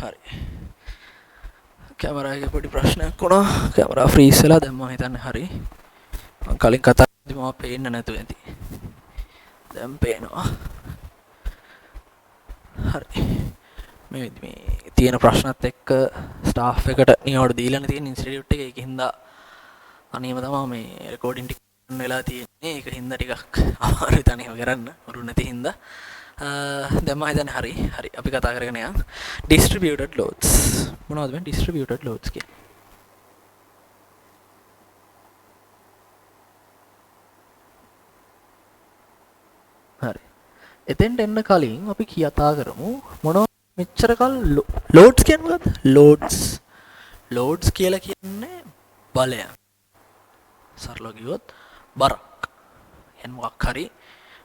හරි. කැමරා එකේ පොඩි ප්‍රශ්නයක් වුණා. කැමරා ෆ්‍රීස් වෙලා දැන් මම හිතන්නේ හරි. මම කලින් කතා කරද්දි මම පේන්නේ නැතුව ඇති. දැන් පේනවා. හරි. මේ තියෙන ප්‍රශ්නත් එක්ක ස්ටාෆ් එකට නියෝඩ දීලානේ තියෙන ඉන්ස්ටිටියුට් එකේ. ඒකින්ද අනේම තමයි මේ රෙකෝඩින් ටික වෙලා තියෙන්නේ. ඒක හින්දා ටිකක් අමාරුයි තනියම කරන්න. වරු නැති හින්දා. දැන් මම හිතන්නේ හරි අපි කතා කරගෙන යන් distributed loads මොනවද මේ distributed loads කියන්නේ? හරි. එතෙන්ට එන්න කලින් අපි කතා කරමු මොනවද මෙච්චර කල් loads කියන්නේ මොකද්ද? loads කියලා කියන්නේ බලයන්. සරලව කිව්වොත් බරක්. එහෙනම් මොකක් හරි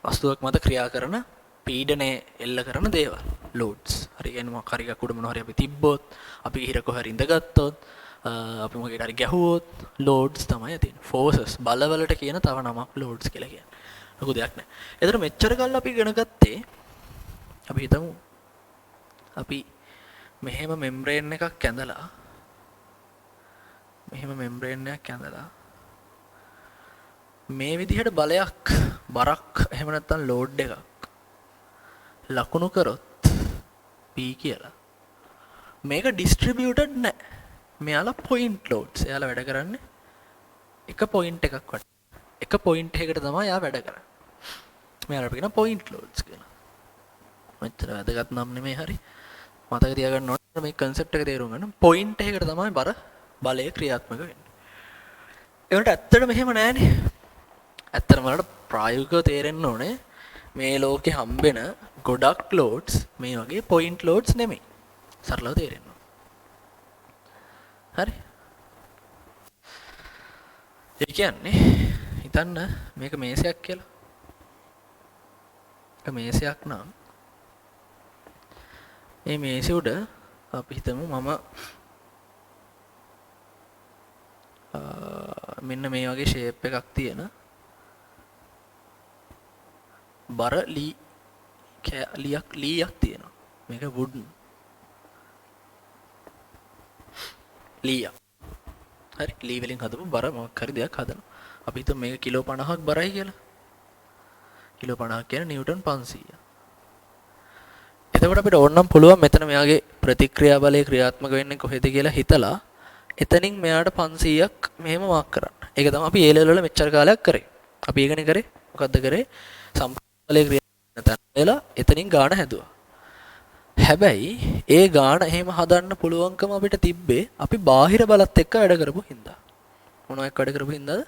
වස්තුවක් මත ක්‍රියා කරන පීඩනය එල්ල කරන දේවල් loads. හරි කියන්නේ මොකක් හරි එකක් උඩ මොනවා හරි අපි තිබ්බොත්, අපි ඉහිර කොහරි ඉඳගත්තොත්, අපි මොකෙකට හරි ගැහුවොත් loads තමයි තියෙන්නේ. forces බලවලට කියන තව නමක් loads කියලා කියන්නේ. ලොකු දෙයක් නෑ. ඒතර මෙච්චර කල් අපි ඉගෙන ගත්තේ අපි හිතමු අපි මෙහෙම membrane එකක් ඇඳලා මේ විදිහට බලයක් බරක් එහෙම නැත්නම් load එකක් ලකුණු කරොත් P කියලා. මේක distributed නැහැ. මෙයාලා point loads. එයාලා වැඩ කරන්නේ එක point එකක් වටේ. එක point එකකට තමයි එයා වැඩ කරන්නේ. මෙයාලා අපි කියන point loads කියලා. මෙච්චර වැදගත් නම් නෙමෙයි හරි. මතක තියාගන්න ඕනේ මේ concept එක තේරුම් ගන්න. point එකකට තමයි බලය ක්‍රියාත්මක වෙන්නේ. ඒකට ඇත්තටම මෙහෙම නෑනේ. ඇත්තටම වලට ප්‍රායෝගිකව තේරෙන්න ඕනේ මේ ලෝකේ හම්බෙන ගොඩක් loads මේ වගේ point loads නෙමෙයි. සරලව තේරෙන්න ඕනේ. හරි. ඒ කියන්නේ හිතන්න මේක මේසයක් කියලා. මේක මේසයක් නම් මේ මේසෙ උඩ අපි හිතමු මම මෙන්න මේ වගේ ෂේප් එකක් තියෙන බර ලීයක් තියෙනවා. මේක වුඩන් ලීයක්. හරි ලී වලින් හදපු බර මොකක් හරි දෙයක් හදනවා. අපි හිතමු මේක කිලෝ 50ක් බරයි කියලා. කිලෝ 50ක් කියන්නේ නිව්ටන් 500. එතකොට අපිට ඕනනම් පුළුවන් මෙතන මෙයාගේ ප්‍රතික්‍රියා බලය ක්‍රියාත්මක වෙන්නේ කොහෙද කියලා හිතලා එතනින් මෙයාට 500ක් මෙහෙම මාක් කරන්න. ඒක තමයි අපි A level වල මෙච්චර කාලයක් කරේ. අපි ඒකනේ කරේ. මොකද්ද කරේ? සම්පූර්ණ බලය ක්‍රියාත්මක තැන වෙලා එතනින් ගාණ හැදුවා. හැබැයි ඒ ගාණ එහෙම හදන්න පුළුවන්කම අපිට තිබ්බේ අපි බාහිර බලත් එක්ක වැඩ කරපු හින්දා. මොනවා එක්ක වැඩ කරපු හින්දාද?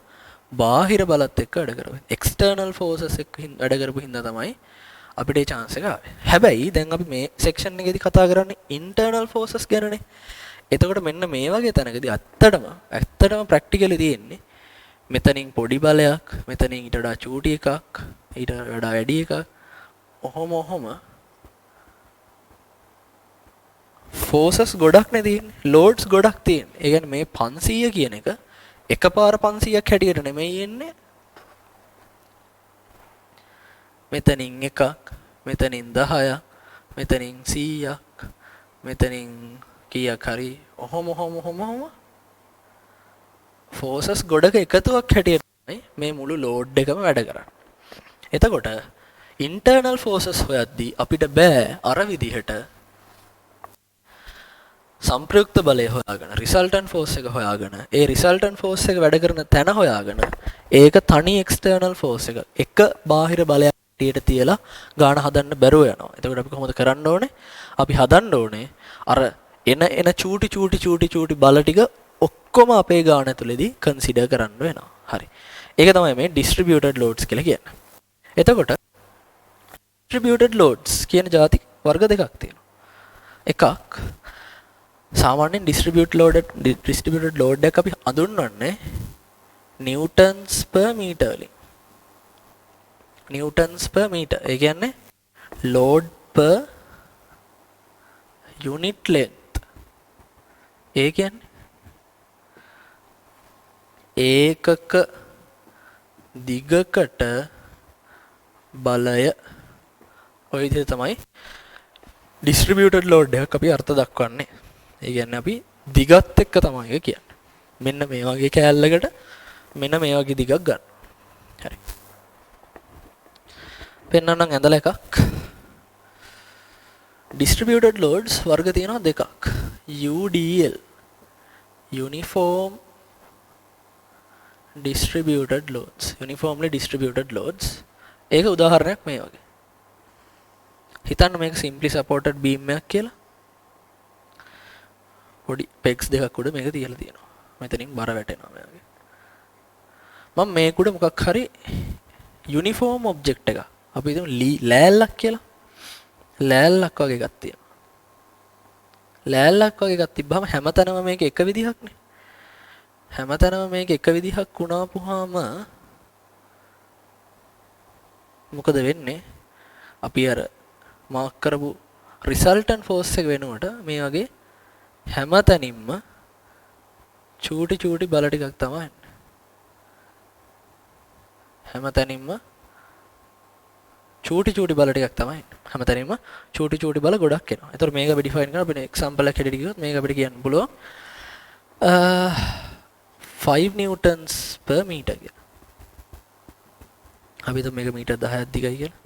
බාහිර බලත් එක්ක වැඩ කරපු. external forces එක්ක වැඩ කරපු හින්දා තමයි අපිට ඒ chance එක ආවේ. හැබැයි දැන් අපි මේ section එකේදී කතා කරන්නේ internal forces ගැනනේ. එතකොට මෙන්න මේ වගේ තැනකදී ඇත්තටම practically තියෙන්නේ මෙතනින් පොඩි බලයක්, මෙතනින් ඊට වඩා චූටි එකක්, ඊට වඩා වැඩි එකක්. ඔහොම forces ගොඩක් නේ තියෙන්නේ. loads ගොඩක් තියෙන්නේ. ඒ කියන්නේ මේ 500 කියන එක එකපාර 500ක් හැටියට නෙමෙයි එන්නේ. මෙතනින් එකක්, මෙතනින් 10ක්, මෙතනින් 100ක්, මෙතනින් කීයක් හරි ඔහොම forces ගොඩක එකතුවක් හැටියට මේ මුළු load එකම වැඩ කරන්නේ. එතකොට internal forces හොයද්දී අපිට බෑ අර විදිහට සංප්‍රයුක්ත බලය හොයාගෙන resultant force එක හොයාගෙන ඒ resultant force එක වැඩ කරන තැන හොයාගෙන ඒක තනි external force එක බාහිර බලයක් හැටියට තියලා ගාන හදන්න බැරුව යනවා. එතකොට අපි කොහොමද කරන්න ඕනේ? අපි හදන්න ඕනේ අර එන චූටි බල ටික ඔක්කොම අපේ ගාන ඇතුලේදී කන්සිඩර් කරන්න වෙනවා. හරි. ඒක තමයි මේ distributed loads කියලා කියන්නේ. එතකොට distributed loads කියන જાති වර්ග දෙකක් තියෙනවා. එකක් සාමාන්‍යයෙන් distributed load එක අපි හඳුන්වන්නේ newtons per meter වලින්. newtons per meter. ඒ කියන්නේ load per unit length. ඒ කියන්නේ ඒකක දිගකට බලය ඔය විදිහට තමයි distributed load එකක් අපි අර්ථ දක්වන්නේ. ඒ කියන්නේ අපි දිගත් එක්ක තමයි ඒක කියන්නේ. මෙන්න මේ වගේ කෑල්ලකට මෙන්න මේ වගේ දිගක් ගන්න. හරි. පෙන්නන්නම් ඇඳලා එකක්. distributed loads වර්ග තියෙනවා දෙකක්. UDL uniform distributed loads. uniformly distributed loads. ඒක උදාහරණයක් මේ වගේ. හිතන්න මේක simply supported beam එකක් කියලා. පොඩි pegs දෙකක් උඩ මේක තියලා තියෙනවා. මෙතනින් බර වැටෙනවා මේ වගේ. මම මේක උඩ මොකක් හරි uniform object එකක්. අපි හිතමු ලෑල්ලක් කියලා. ලෑල්ලක් වගේ එකක් තියෙනවා. ලෑල්ලක් වගේ එකක් තිබ්බම හැමතැනම මේක එක විදිහක්නේ. හැමතැනම මේක එක විදිහක් වුණාපුවාම මොකද වෙන්නේ? අපි අර මාක් කරපු resultant force එක වෙනුවට මේ වගේ හැමතැනින්ම චූටි බල ටිකක් තමයි එන්නේ. හැමතැනින්ම චූටි බල ටිකක් තමයි එන්නේ. හැමතැනින්ම චූටි බල ගොඩක් එනවා. ඒතර මේක අපි ඩිෆයින් කරලා අපිට එක්සැම්පල් එකක් හැටියට කිව්වොත් මේක අපිට කියන්න පුළුවන් 5 newtons per meter කියලා. අපි හිතමු මේක මීටර් 10ක් දිගයි කියලා.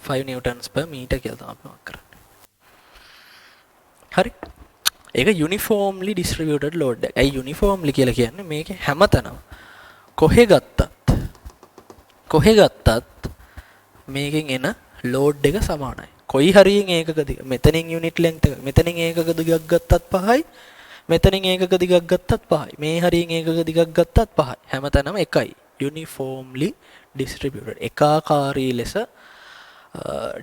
5 newtons per meter කියලා තමයි අපි මාක් කරන්නේ. හරි. ඒක uniformly distributed load එක. ඒ uniformly කියලා කියන්නේ මේකේ හැමතැනම කොහෙ ගත්තත් මේකෙන් එන load එක සමානයි. කොයි හරියෙන් ඒකක දිග මෙතනින් unit length එක මෙතනින් ඒකක දිගක් ගත්තත් පහයි මෙතනින් ඒකක දිගක් ගත්තත් පහයි මේ හරියෙන් ඒකක දිගක් ගත්තත් පහයි හැමතැනම එකයි uniformly distributed ඒකාකාරී ලෙස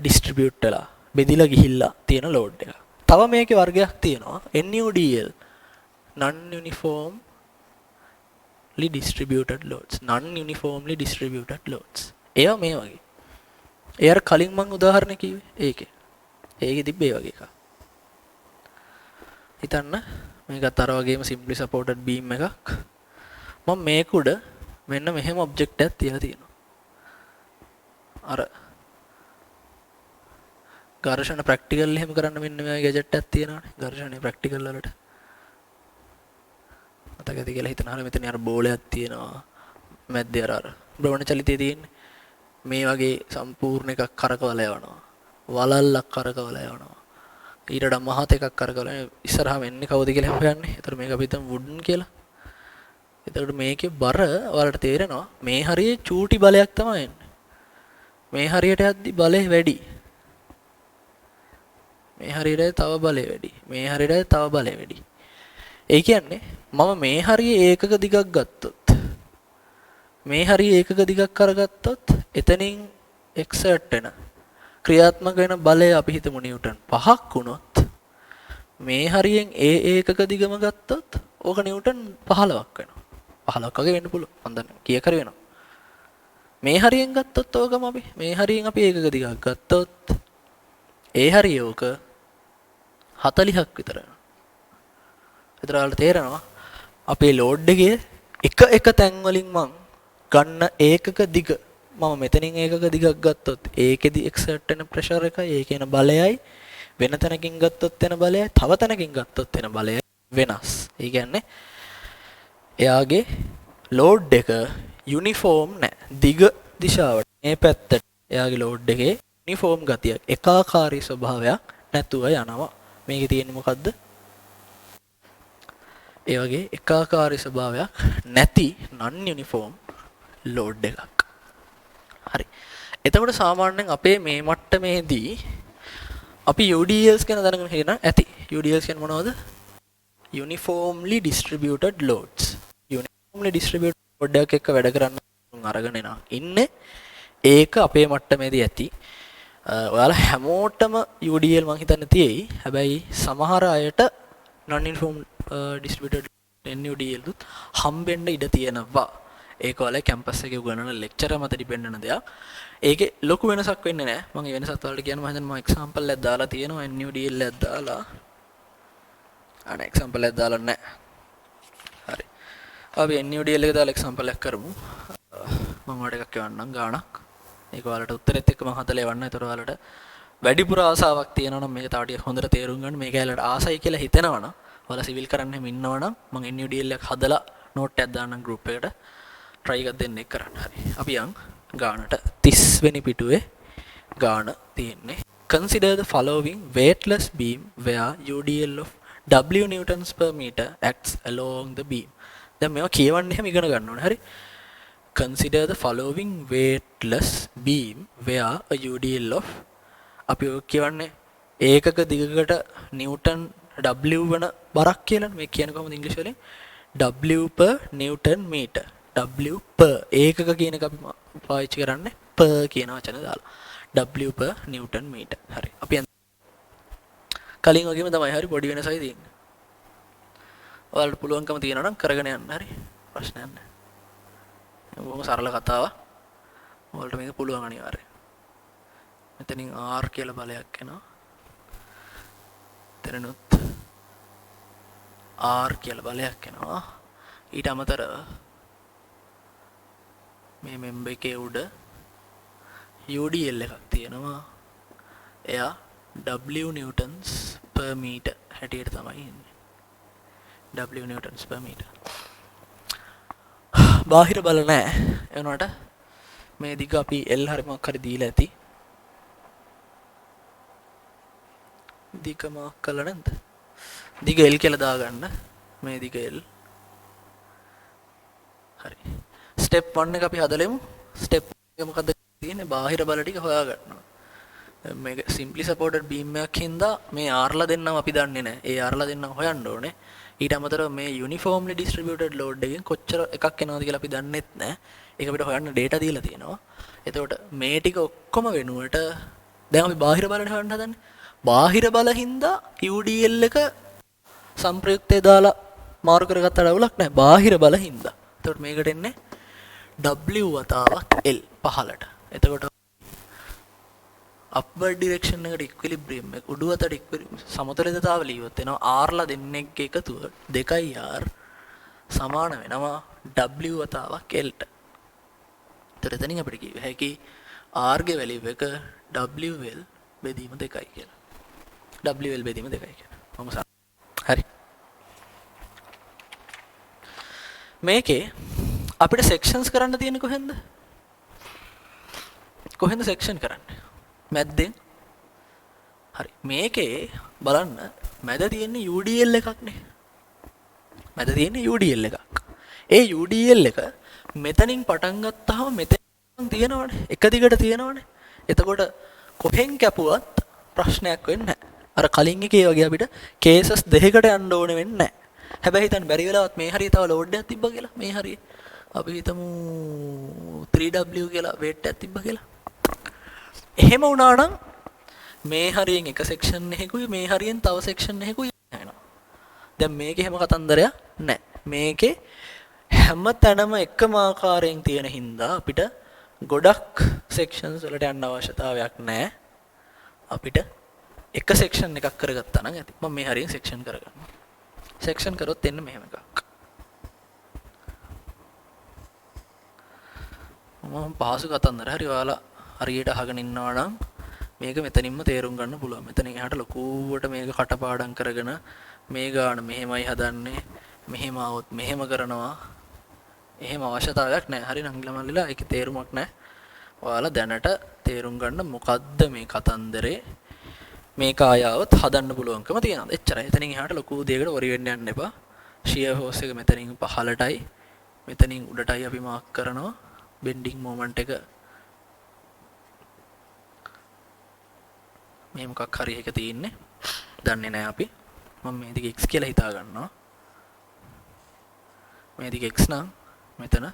distribute වෙලා බෙදිලා ගිහිල්ලා තියෙන load එක. තව මේකේ වර්ගයක් තියෙනවා NUDL non uniformly distributed loads. ඒවා මේ වගේ. ඒ අර කලින් මම උදාහරණ කිව්වේ ඒකේ. ඒකේ තිබ්බේ වගේ එකක්. හිතන්න මේකත් අර වගේම simply supported beam එකක්. මම මේක උඩ මෙන්න මෙහෙම ඔබ්ජෙක්ට් එකක් තියලා තියෙනවා. අර ඝර්ෂණ ප්‍රැක්ටිකල් එහෙම කරන්න මෙන්න මේ ගැජට් එකක් තියෙනවානේ. ඝර්ෂණේ ප්‍රැක්ටිකල් වලට. මතක ඇති කියලා හිතනවා මෙතන අර බෝලයක් තියෙනවා. මැද්දේ අර භ්‍රමණ චලිතය තියෙන්නේ. මේ වගේ සම්පූර්ණ එකක් කරකවල යවනවා. වලල්ලක් කරකවල යවනවා. ඊට වඩා මහත් එකක් කරකවල ඉස්සරහම එන්නේ කවුද කියලා හොයන්නේ. ඒතර මේක අපි හිතමු වුඩන් කියලා. එතකොට මේකේ බර ඔයාලට තේරෙනවා මේ හරියේ චූටි බලයක් තමයි එන්නේ. මේ හරියට යද්දි බලය වැඩි. මේ හරියට තව බලය වැඩි. මේ හරියට තව බලය වැඩි. ඒ කියන්නේ මම මේ හරියේ ඒකක දිගක් ගත්තොත් මේ හරියේ ඒකක දිගක් කරගත්තොත් එතනින් එක්සර්ට් වෙන ක්‍රියාත්මක වෙන බලය අපි හිතමු නිව්ටන් 5ක් වුණොත් මේ හරියෙන් ඒ ඒකක දිගම ගත්තොත් ඕක නිව්ටන් 15ක් වෙනවා. 15ක් වගේ වෙන්න පුළුවන්. මම දන්නේ කීයක් හරි වෙනවා. මේ හරියෙන් ගත්තොත් ඕකම අපි මේ හරියෙන් අපි ඒකක දිගක් ගත්තොත් ඒ හරිය ඕක 40ක් විතර වෙනවා. ඒතර ඔයාලට තේරෙනවා අපේ ලෝඩ් එකේ එක තැන් වලින් මං ගන්න ඒකක දිග මම මෙතනින් ඒකක දිගක් ගත්තොත් ඒකෙදි එක්සර්ට් වෙන ප්‍රෙෂර් එකයි ඒකේන බලයයි වෙන තැනකින් ගත්තොත් එන බලයයි තව තැනකින් ගත්තොත් එන බලයයි වෙනස්. ඒ කියන්නේ එයාගේ ලෝඩ් එක යුනිෆෝම් නැහැ. දිග දිශාවට මේ පැත්තට එයාගේ ලෝඩ් එකේ යුනිෆෝම් ගතියක් ඒකාකාරී ස්වභාවයක් නැතුව යනවා. මේකේ තියෙන්නේ මොකද්ද? ඒ වගේ ඒකාකාරී ස්වභාවයක් නැති non uniform load එකක්. හරි. එතකොට සාමාන්‍යයෙන් අපේ මේ මට්ටමේදී අපි UDLs ගැන දැනගෙන හිටිනා ඇති. UDLs කියන්නේ මොනවද? Uniformly distributed loads. Uniformly distributed load එකක් එක්ක වැඩ කරන්න අරගෙන ඉන්නේ. ඒක අපේ මට්ටමේදී ඇති. ඔයාලා හැමෝටම UDL මං හිතන්නේ තියෙයි. හැබැයි සමහර අයට non uniform distributed NUDL දුත් හම්බෙන්න ඉඩ තියෙනවා. ඒක ඔයාලා කැම්පස් එකේ උගන්වන ලෙක්චර් මත ඩිපෙන්ඩ් වෙන දෙයක්. ඒකේ ලොකු වෙනසක් වෙන්නේ නැහැ. මම ඒ වෙනසත් වලට කියන්න මම හිතන්නේ මම එක්සැම්පල් එකක් දාලා තියෙනවා NUDL එකක් දාලා. අනේ එක්සැම්පල් එකක් දාලා නැහැ. හරි. අපි NUDL එක දාලා එක්සැම්පල් එකක් කරමු. මම ඔයාලට එකක් කියවන්නම් ගාණක්. ඒක ඔයාලට උත්තරෙත් එක්ක මම හදලා එවන්න. ඒතර ඔයාලට වැඩිපුර ආසාවක් තියෙනවා නම් මේක තව ටිකක් හොඳට තේරුම් ගන්න. මේක ඇලට ආසයි කියලා හිතෙනවා නම් ඔයාලා සිවිල් කරන්න හැම ඉන්නවනම් මම NUDL එකක් හදලා නෝට් එකක් දාන්නම් group එකට. try එකක් දෙන්න එක කරන්න. හරි. අපි යන් ගානට 30 වෙනි පිටුවේ ගාන තියෙන්නේ. Consider the following weightless beam where UDL of W newtons per meter acts along the beam. දැන් මේවා කියවන්න එහෙම ඉගෙන ගන්න ඕනේ. හරි. Consider the following weightless beam where a UDL of අපි කියවන්නේ ඒකක දිගකට නිව්ටන් W වෙන බරක් කියලා මේ කියන්නේ කොහොමද ඉංග්‍රීසි වලින් W per newton meter W per ඒකක කියන එක අපි පාවිච්චි කරන්නේ per කියන වචනේ දාලා W per newton meter. හරි. අපි කලින් වගේම තමයි හරි පොඩි වෙනසයි තියෙන්නේ. ඔයාලට පුළුවන්කම තියෙනවා නම් කරගෙන යන්න. හරි. ප්‍රශ්නයක් නැහැ. බොහොම සරල කතාවක්. ඔයාලට මේක පුළුවන් අනිවාර්යයෙන්. මෙතනින් R කියලා බලයක් එනවා. එතනනොත් R කියලා බලයක් එනවා. ඊට අමතරව මේ මෙම්බර් එකේ උඩ UDL එකක් තියෙනවා. එයා W newtons per meter හැටියට තමයි ඉන්නේ. W newtons per meter. බාහිර බල නැහැ. ඒ වුණාට මේ දිග අපි L හරි මොකක් හරි දීලා ඇති. දිග මාක් කළා නේද? දිග L කියලා දාගන්න. මේ දිග L. හරි. ස්ටෙප් 1 එක අපි හදලෙමු. ස්ටෙප් එක මොකද්ද තියෙන්නේ? බාහිර බල ටික හොයා ගන්නවා. මේක simply supported beam එකක් හින්දා මේ R ලා දෙන්නම අපි දන්නේ නැහැ. ඒ R ලා දෙන්නම හොයන්න ඕනේ. ඊට අමතරව මේ uniformly distributed load එකෙන් කොච්චර එකක් එනවද කියලා අපි දන්නෙත් නැහැ. ඒක අපිට හොයන්න data දීලා තියෙනවා. එතකොට මේ ටික ඔක්කොම වෙනුවට දැන් අපි බාහිර බලනේ හොයන්න හදන්නේ. බාහිර බල හින්දා UDL එක සම්ප්‍රයුක්තය දාලා මාරු කරගත්තට අවුලක් නැහැ. බාහිර බල හින්දා. එතකොට මේකට එන්නේ W වතාවක් L පහලට. එතකොට අප්වර්ඩ් ඩිරෙක්ෂන් එකට ඉක්විලිබ්‍රියම් එක උඩු අතට සමතුලිතතාව ලියුවොත් එනවා r ලා දෙන්නෙක්ගේ එකතුව 2r සමාන වෙනවා w වතාවක් l ට. ඒතර එතනින් අපිට කිව්ව හැකි r ගේ වැලියු එක wl බෙදීම 2යි කියලා. wl බෙදීම 2යි කියලා. හරි. මේකේ අපිට සෙක්ෂන්ස් කරන්න තියෙන්නේ කොහෙන්ද? කොහෙන්ද සෙක්ෂන් කරන්නේ? මැද්දෙන්. හරි. මේකේ බලන්න මැද තියෙන්නේ UDL එකක්නේ. මැද තියෙන්නේ UDL එකක්. ඒ UDL එක මෙතනින් පටන් ගත්තාම මෙතන තියෙනවනේ. එක දිගට තියෙනවනේ. එතකොට කොහෙන් කැපුවත් ප්‍රශ්නයක් වෙන්නේ නැහැ. අර කලින් එකේ වගේ අපිට කේසස් දෙකකට යන්න ඕනේ වෙන්නේ නැහැ. හැබැයි හිතන්න බැරි වෙලාවත් මේ හරිය තව ලෝඩ් එකක් තිබ්බා කියලා. මේ හරිය අපි හිතමු 3W කියලා weight එකක් තිබ්බා කියලා. එහෙම වුණා නම් මේ හරියෙන් එක සෙක්ෂන් එකකුයි මේ හරියෙන් තව සෙක්ෂන් එකකුයි යනවා. දැන් මේකේ හැම කතන්දරයක් නැහැ. මේකේ හැම තැනම එකම ආකාරයෙන් තියෙන හින්දා අපිට ගොඩක් සෙක්ෂන්ස් වලට යන්න අවශ්‍යතාවයක් නැහැ. අපිට එක සෙක්ෂන් එකක් කරගත්තා නම් ඇති. මම මේ හරියෙන් සෙක්ෂන් කරගන්නවා. සෙක්ෂන් කරොත් එන්න මෙහෙම එකක්. මම පාසු කතන්දර හරි ඔයාලා හරියට අහගෙන ඉන්නවා නම් මේක මෙතනින්ම තේරුම් ගන්න පුළුවන්. මෙතනින් එහාට ලොකුවට මේක කටපාඩම් කරගෙන මේ ගාන මෙහෙමයි හදන්නේ. මෙහෙම આવොත් මෙහෙම කරනවා. එහෙම අවශ්‍යතාවයක් නැහැ. හරි නංගිලා මල්ලිලා ඒකේ තේරුමක් නැහැ. ඔයාලා දැනට තේරුම් ගන්න මොකද්ද මේ කතන්දරේ මේක ආයවොත් හදන්න පුළුවන්කම තියෙනවා. එච්චරයි. එතනින් එහාට ලොකු දෙයකට වරි වෙන්න යන්න එපා. ෂියර් ෆෝස් එක මෙතනින් පහළටයි මෙතනින් උඩටයි අපි මාක් කරනවා. බෙන්ඩිං මොමන්ට් එක මේ මොකක් හරි එක තියෙන්නේ. දන්නේ නැහැ අපි. මම මේ දිගේ x කියලා හිතා ගන්නවා. මේ දිගේ x නම් මෙතන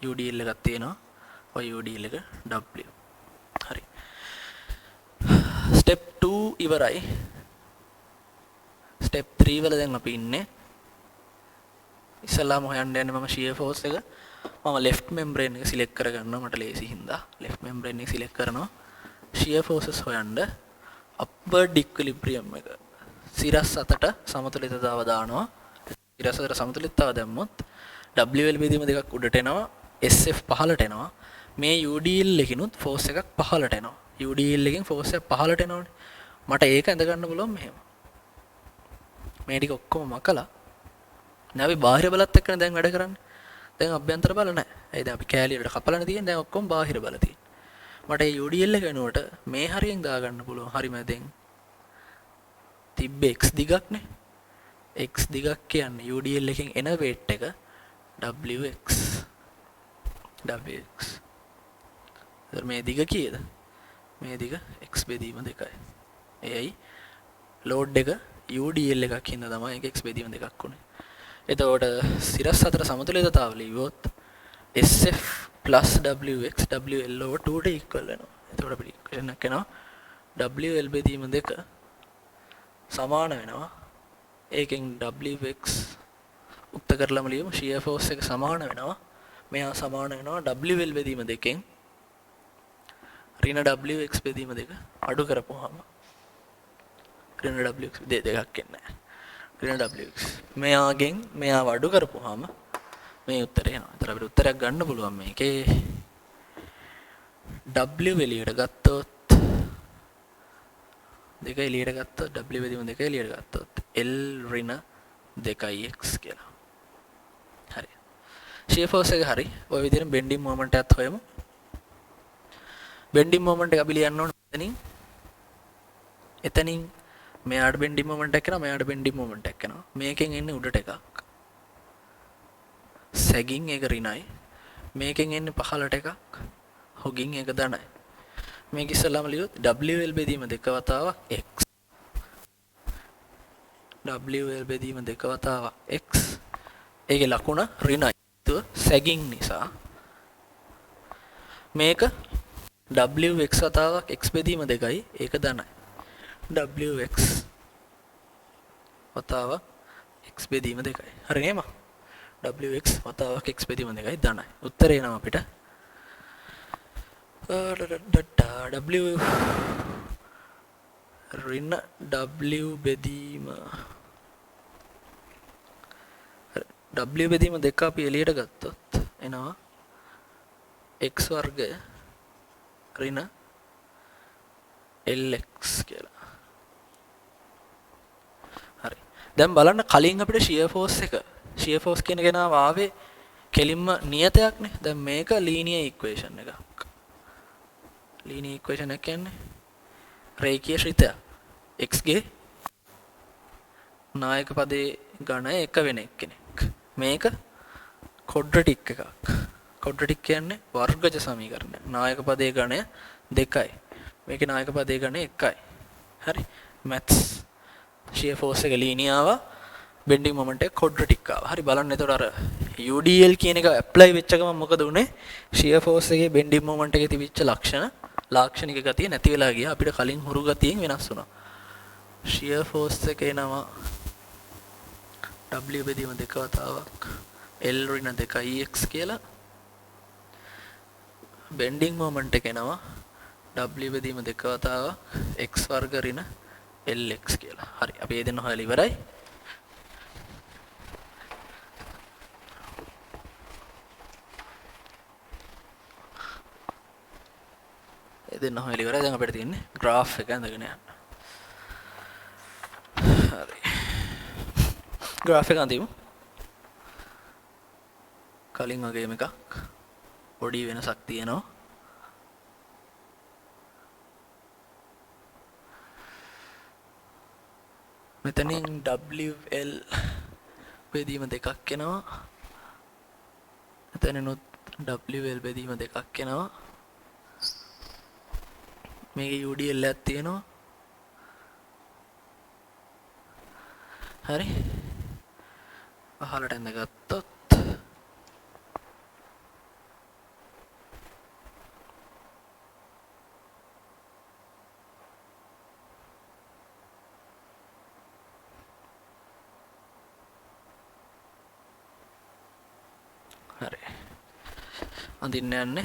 UDL එකක් තියෙනවා. ඔය UDL එක W. හරි. ස්ටෙප් 2 ඉවරයි. ස්ටෙප් 3 වල දැන් අපි ඉන්නේ. ඉස්සල්ලාම හොයන්න යන්නේ මම shear force එක. මම left membrane එක select කරගන්නවා මට ලේසි හින්දා. left membrane එක select කරනවා. shear forces හොයන්න upward equilibrium එක. සිරස් අතට සමතුලිතතාව දානවා. සිරස් අතට සමතුලිතතාව දැම්මොත් WL බෙදීම දෙකක් උඩට එනවා. SF පහළට එනවා. මේ UDL එකකිනුත් force එකක් පහළට එනවා. UDL එකෙන් force එක පහළට එනවනේ. මට ඒක ඇඳ ගන්න පුළුවන් මෙහෙම. මේ ටික ඔක්කොම මකලා දැන් අපි බාහිර බලත් එක්කනේ දැන් වැඩ කරන්නේ. දැන් අභ්‍යන්තර බල නැහැ. ඒ දැන් අපි කෑලි වලට කපලානේ තියෙන්නේ. දැන් ඔක්කොම බාහිර බල තියෙන්නේ. මට මේ UDL එක වෙනුවට මේ හරියෙන් දා ගන්න පුළුවන්. හරි මැදෙන් තිබ්බ x දිගක්නේ. x දිගක් කියන්නේ UDL එකෙන් එන weight එක wx. wx. එතන මේ දිග කීයද? මේ දිග x බෙදීම 2යි. එයයි load එක UDL එකක් හින්දා තමයි ඒක x බෙදීම 2ක් උනේ. එතකොට සිරස් අතර සමතුලිතතාව ලියුවොත් SF WX WL over 2 ට equal වෙනවා. එතකොට අපිට equation එකක් එනවා WL බෙදීම 2 සමාන වෙනවා. ඒකෙන් WX උක්ත කරලම ලියමු shear force එක සමාන වෙනවා. මෙයා සමාන වෙනවා WL බෙදීම 2කින් ඍණ WX බෙදීම 2 අඩු කරපුවාම ඍණ WX දෙකක් එන්නේ නැහැ. ඍණ WX මෙයාගෙන් මෙයාව අඩු කරපුවාම මේ උත්තරේ එනවා. ඒතර අපිට උත්තරයක් ගන්න පුළුවන් මේකේ W එළියට ගත්තොත් දෙක එළියට ගත්තොත් W බෙදීම 2 එළියට ගත්තොත් L ඍණ 2x කියලා. හරි. shear force එක හරි. ඔය විදිහෙන් bending moment එකත් හොයමු. bending moment එක අපි ලියන්න ඕනේ එතනින් මෙයාට bending moment එකක් කරනවා මෙයාට bending moment එකක් කරනවා. මේකෙන් එන්නේ උඩට එකක්. සැගින් එක ඍණයි. මේකෙන් එන්නේ පහළට එකක්. හොගින් එක ධනයි. මේක ඉස්සෙල්ලාම ලියුවොත් WL බෙදීම 2 වතාවක් x. WL බෙදීම 2 වතාවක් x. ඒකේ ලකුණ ඍණයි. ඒක සැගින් නිසා. මේක WX වතාවක් x බෙදීම 2යි. ඒක ධනයි. WX වතාවක් x බෙදීම 2යි. හරි නේම? WX වතාවක් x බෙදීම 2යි ධනයි. උත්තරේ එනවා අපිට W ඍණ W බෙදීම W බෙදීම දෙක අපි එළියට ගත්තොත් එනවා x වර්ගය ඍණ lx කියලා. හරි. දැන් බලන්න කලින් අපිට shear force කියන කෙනාව ආවේ කෙලින්ම නියතයක්නේ. දැන් මේක linear equation එකක්. linear equation එක කියන්නේ රේඛීය ශ්‍රිතයක්. x ගේ නායක පදයේ ඝණය එක වෙන එක්කෙනෙක්. මේක quadratic එකක්. quadratic කියන්නේ වර්ගජ සමීකරණය. නායක පදයේ ඝණය 2යි. මේකේ නායක පදයේ ඝණය 1යි. හරි. maths shear force එක linear ආවා. bending moment එක quadratic ආවා. හරි බලන්න එතකොට අර UDL කියන එක apply වෙච්ච ගමන් මොකද උනේ? shear force එකේ bending moment එකේ තිබිච්ච ලාක්ෂණික ගතිය නැති වෙලා ගියා. අපිට කලින් හුරු ගතියෙන් වෙනස් වුණා. shear force එකේ නම W බෙදීම දෙක වතාවක් L ඍණ 2x කියලා. bending moment එකේ නම W බෙදීම දෙක වතාවක් x වර්ග ඍණ lx කියලා. හරි. අපි මේ දෙන්න හොයලා ඉවරයි. දෙන්න හොයලා ඉවරයි. දැන් අපිට තියෙන්නේ graph එක ඇඳගෙන යන්න. හරි. graph එක අඳිමු. කලින් වගේම එකක්. පොඩි වෙනසක් තියෙනවා. මෙතනින් WL බෙදීම දෙකක් එනවා. එතනනොත් WL බෙදීම දෙකක් එනවා. මේකේ UDL එකක් තියෙනවා. හරි. අහලට ඇඳගත්තොත් හරි. අඳින්න යන්නේ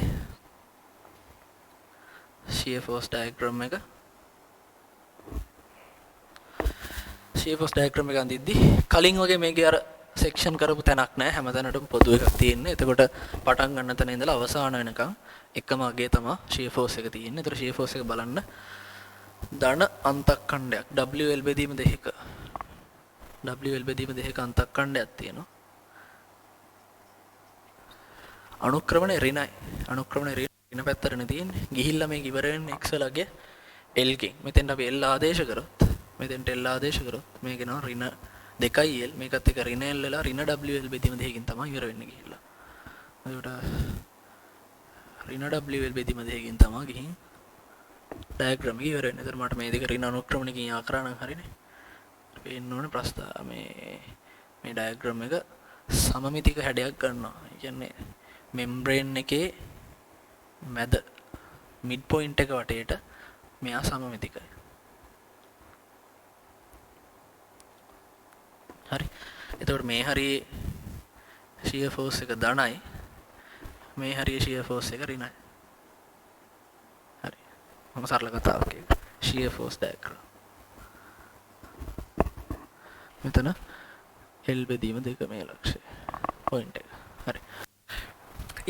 shear force diagram එක. shear force diagram එක අඳිද්දි කලින් වගේ මේකේ අර section කරපු තැනක් නැහැ. හැමතැනටම පොදු එකක් තියෙන්නේ. එතකොට පටන් ගන්න තැන ඉඳලා අවසාන වෙනකන් එකම අගේ තමයි shear force එක තියෙන්නේ. ඒතර shear force එක බලන්න ධන අන්තක්ඛණ්ඩයක් WL බෙදීම දෙක. WL බෙදීම දෙක අන්තක්ඛණ්ඩයක් තියෙනවා. අනුක්‍රමණය ඍණයි. අනුක්‍රමණය ඍණ පැත්තටනේ තියෙන්නේ. ගිහිල්ලා මේක ඉවර වෙන්නේ x වලගේ l ගෙන්. මෙතෙන්ට අපි l ආදේශ කරොත් මෙතෙන්ට l ආදේශ කරොත් මේක නෝ ඍණ 2යි l මේකත් එක ඍණ l වෙලා ඍණ WL බෙදීම දෙකකින් තමයි ඉවර වෙන්නේ ගිහිල්ලා. එතකොට ඍණ WL බෙදීම දෙකකින් තමයි ගිහින් ඩයග්‍රෑම් එක ඉවර වෙන්නේ. ඒතර මට මේ දෙක ඍණ අනුක්‍රමණකින් ආකරා නම් හරිනේ. පේන්න ඕනේ ප්‍රස්තාව මේ ඩයග්‍රෑම් එක සමමිතික හැඩයක් ගන්නවා. ඒ කියන්නේ මෙම්බ්‍රේන් එකේ මැද මිඩ් පොයින්ට් එක වටේට මෙයා සමමිතිකයි. හරි. එතකොට මේ හරියේ shear force එක ධනයි. මේ හරියේ shear force එක ඍණයි. හරි. මම සරල කතාවක් කියනවා. shear force diagram. මෙතන L බෙදීම දෙක මේ ලක්ෂය. පොයින්ට් එක. හරි.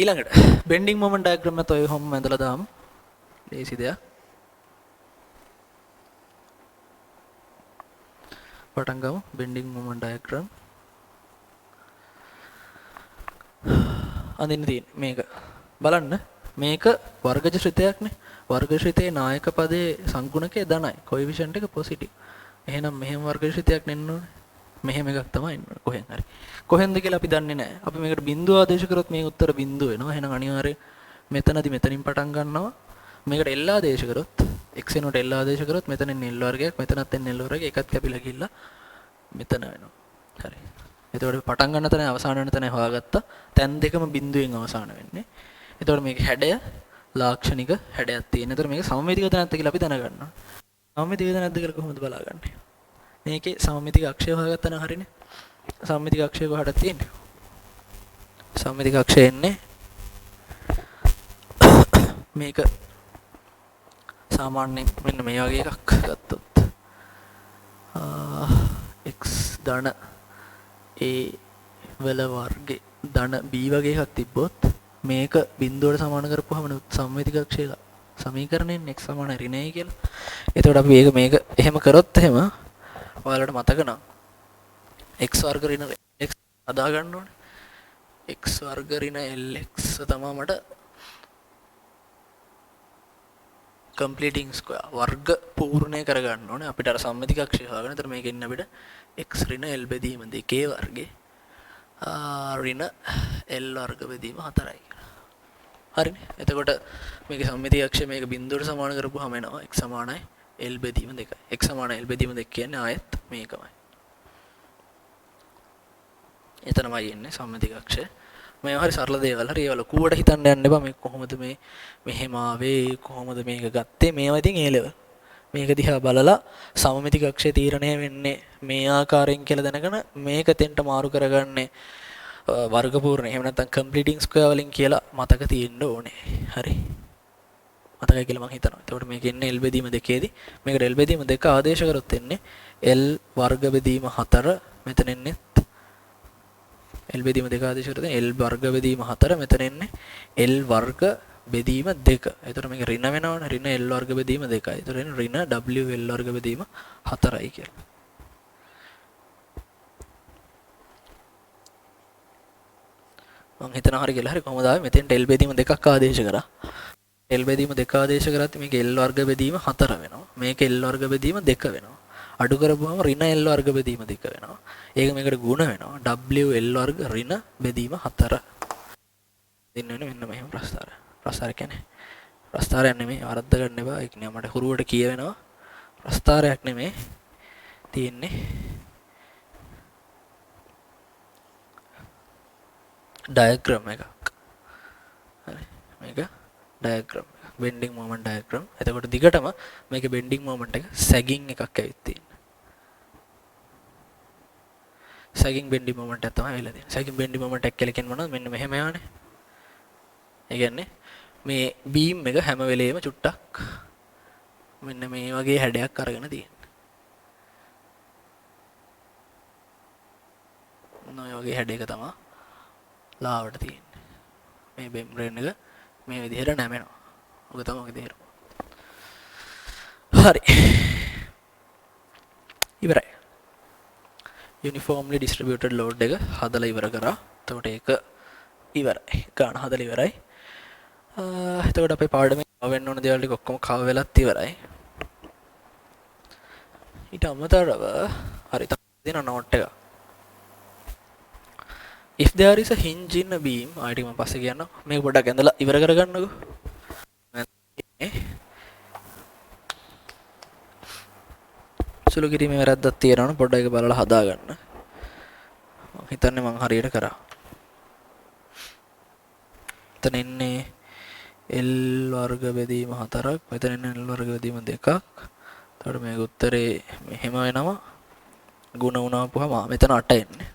ඊළඟට bending moment diagram එකත් ඔය හැම ඇඳලා දාමු. ලේසි දෙයක්. පටන් ගමු bending moment diagram. අඳින්න තියෙන්නේ මේක. බලන්න මේක වර්ගජ ශ්‍රිතයක්නේ. වර්ග ශ්‍රිතයේ නායක පදයේ සංගුණකයේ ධනයි. කොයිෆිෂන්ට් එක පොසිටිව්. එහෙනම් මෙහෙම වර්ග ශ්‍රිතයක් නෙන්න ඕනේ. මෙහෙම එකක් තමයි එන්න ඕනේ. කොහෙන් හරි. කොහෙන්ද කියලා අපි දන්නේ නැහැ. අපි මේකට බිඳුව ආදේශ කරොත් මේ උත්තර බිඳුව වෙනවා. එහෙනම් අනිවාර්යයෙන් මෙතනදී මෙතනින් පටන් ගන්නවා. මේකට L ආදේශ කරොත් x එනකොට L ආදේශ කරොත් මෙතනින් L වර්ගයක් මෙතනත් L වර්ගයක් එකත් කැපිලා ගිහිල්ලා මෙතන වෙනවා. හරි. එතකොට පටන් ගන්න තැන අවසාන වෙන තැන හොයාගත්තා. තැන් දෙකම බිඳුවෙන් අවසාන වෙන්නේ. එතකොට මේකේ හැඩය ලාක්ෂණික හැඩයක් තියෙන. එතකොට මේක සමමිතිකද නැද්ද කියලා අපි දැනගන්නවා. සමමිතිකද නැද්ද කියලා කොහොමද බලාගන්නේ? මේකේ සමමිතික අක්ෂය හොයාගත්තා නම් හරිනේ. සමමිතික අක්ෂය කොහටද තියෙන්නේ? සමමිතික අක්ෂය එන්නේ මේක සාමාන්‍යයෙන් මෙන්න මේ වගේ එකක් ගත්තොත් x ධන a වල වර්ගේ ධන b වගේ එකක් තිබ්බොත් මේක බිඳුවට සමාන කරපුවාම සම්මිතිකක්ෂය සමීකරණයෙන් x සමාන ඍණ a කියලා. එතකොට අපි මේක එහෙම කරොත් එහෙම ඔයාලට මතක නම් x වර්ග ඍණ x හදා ගන්න ඕනේ. x වර්ග ඍණ lx තමයි මට completing square වර්ග පූර්ණය කරගන්න ඕනේ. අපිට අර සම්මිතිකක්ෂය හොයාගන්න. ඒතර මේකෙන් අපිට x ඍණ l බෙදීම 2 වර්ගේ ඍණ l වර්ග බෙදීම 4යි. හරිනේ. එතකොට මේකේ සම්මිතිකක්ෂය මේක බිඳුවට සමාන කරපුවාම එනවා x සමානයි l බෙදීම 2යි. x සමානයි l බෙදීම 2 කියන්නේ ආයෙත් මේකමයි. එතනමයි එන්නේ සම්මිතිකක්ෂය. මේ හරි සරල දේවල්. හරි ඒවල කූවට හිතන්න යන්න එපා. මේ කොහොමද මේ මෙහෙම ආවේ කොහොමද මේක ගත්තේ මේවා ඉතින් A level. මේක දිහා බලලා සමමිතිකක්ෂය තීරණය වෙන්නේ මේ ආකාරයෙන් කියලා දැනගෙන මේක තෙන්ට මාරු කරගන්නේ වර්ග පූර්ණ. එහෙම නැත්නම් completing square වලින් කියලා මතක තියෙන්න ඕනේ. හරි. මතකයි කියලා මම හිතනවා. එතකොට මේක ඉන්නේ L බෙදීම 2ේදී මේකට L බෙදීම 2 ආදේශ කරොත් එන්නේ L වර්ග බෙදීම 4 මෙතන එන්නේ L බෙදීම 2 ආදේශ කරලා L වර්ග බෙදීම 4 මෙතන එන්නේ L වර්ග බෙදීම 2. එතකොට මේක ඍණ වෙනවනේ. ඍණ L වර්ග බෙදීම 2යි. එතකොට එන්නේ ඍණ W L වර්ග බෙදීම 4යි කියලා. මම හිතනවා හරි කියලා. හරි කොහොමද ආවේ මෙතෙන්ට L බෙදීම 2ක් ආදේශ කරා. L බෙදීම 2 ආදේශ කරාත් මේක L වර්ග බෙදීම 4 වෙනවා. මේක L වර්ග බෙදීම 2 වෙනවා. අඩු කරපුවම ඍණ L වර්ග බෙදීම 2 වෙනවා. ඒක මේකට ගුණ වෙනවා. W L වර්ග ඍණ බෙදීම 4. දෙන්න වෙන මෙන්න මෙහෙම ප්‍රස්තාරය. ප්‍රස්තාරය කියන්නේ ප්‍රස්තාරයක් නෙමෙයි වරද්ද ගන්න එපා. ඒක නේ මට හුරුවට කියවෙනවා. ප්‍රස්තාරයක් නෙමෙයි තියෙන්නේ. ඩයග්‍රෑම් එකක්. හරි. මේක ඩයග්‍රෑම් එක. බෙන්ඩින් මොමන්ට් ඩයග්‍රෑම්. එතකොට දිගටම මේකේ බෙන්ඩින් මොමන්ට් එක සැගින් එකක් ඇවිත් තියෙනවා. සැගින් බෙන්ඩින් මොමන්ට් එක තමයි වෙලා තියෙන්නේ. සැගින් බෙන්ඩින් මොමන්ට් එක කියලා කියන්නේ මොනවද? මෙන්න මෙහෙම යවනේ. ඒ කියන්නේ මේ බීම් එක හැම වෙලේම චුට්ටක් මෙන්න මේ වගේ හැඩයක් අරගෙන තියෙනවා. ඔය වගේ හැඩයක තමයි ලාවට තියෙන්නේ. මේ මෙම්බ්‍රේන් එක මේ විදිහට නැමෙනවා. ඔක තමයි ඔක තේරුම. හරි. ඉවරයි. uniformly distributed load එක හදලා ඉවර කරා. එතකොට ඒක ඉවරයි. ගාන හදලා ඉවරයි. එතකොට අපේ පාඩමේ වෙන්න ඕන දේවල් ටික ඔක්කොම කව වෙලත් ඉවරයි. ඊට අමතරව හරි දෙන නෝට් එක. If there is a hinge in a beam ආයෙත් මම පස්සේ කියන්නම්. මේක පොඩ්ඩක් ඇඳලා ඉවර කරගන්නකෝ. සුළු කිරීමේ වැරද්දක් තියෙනවනේ පොඩ්ඩක් ඒක බලලා හදාගන්න. මම හිතන්නේ මම හරියට කරා. එතන ඉන්නේ L වර්ග බෙදීම 4ක්. මෙතන ඉන්නේ L වර්ග බෙදීම 2ක්. එතකොට මේක උත්තරේ මෙහෙම වෙනවා. ගුණ වුණාපුවාම මෙතන 8 එන්නේ.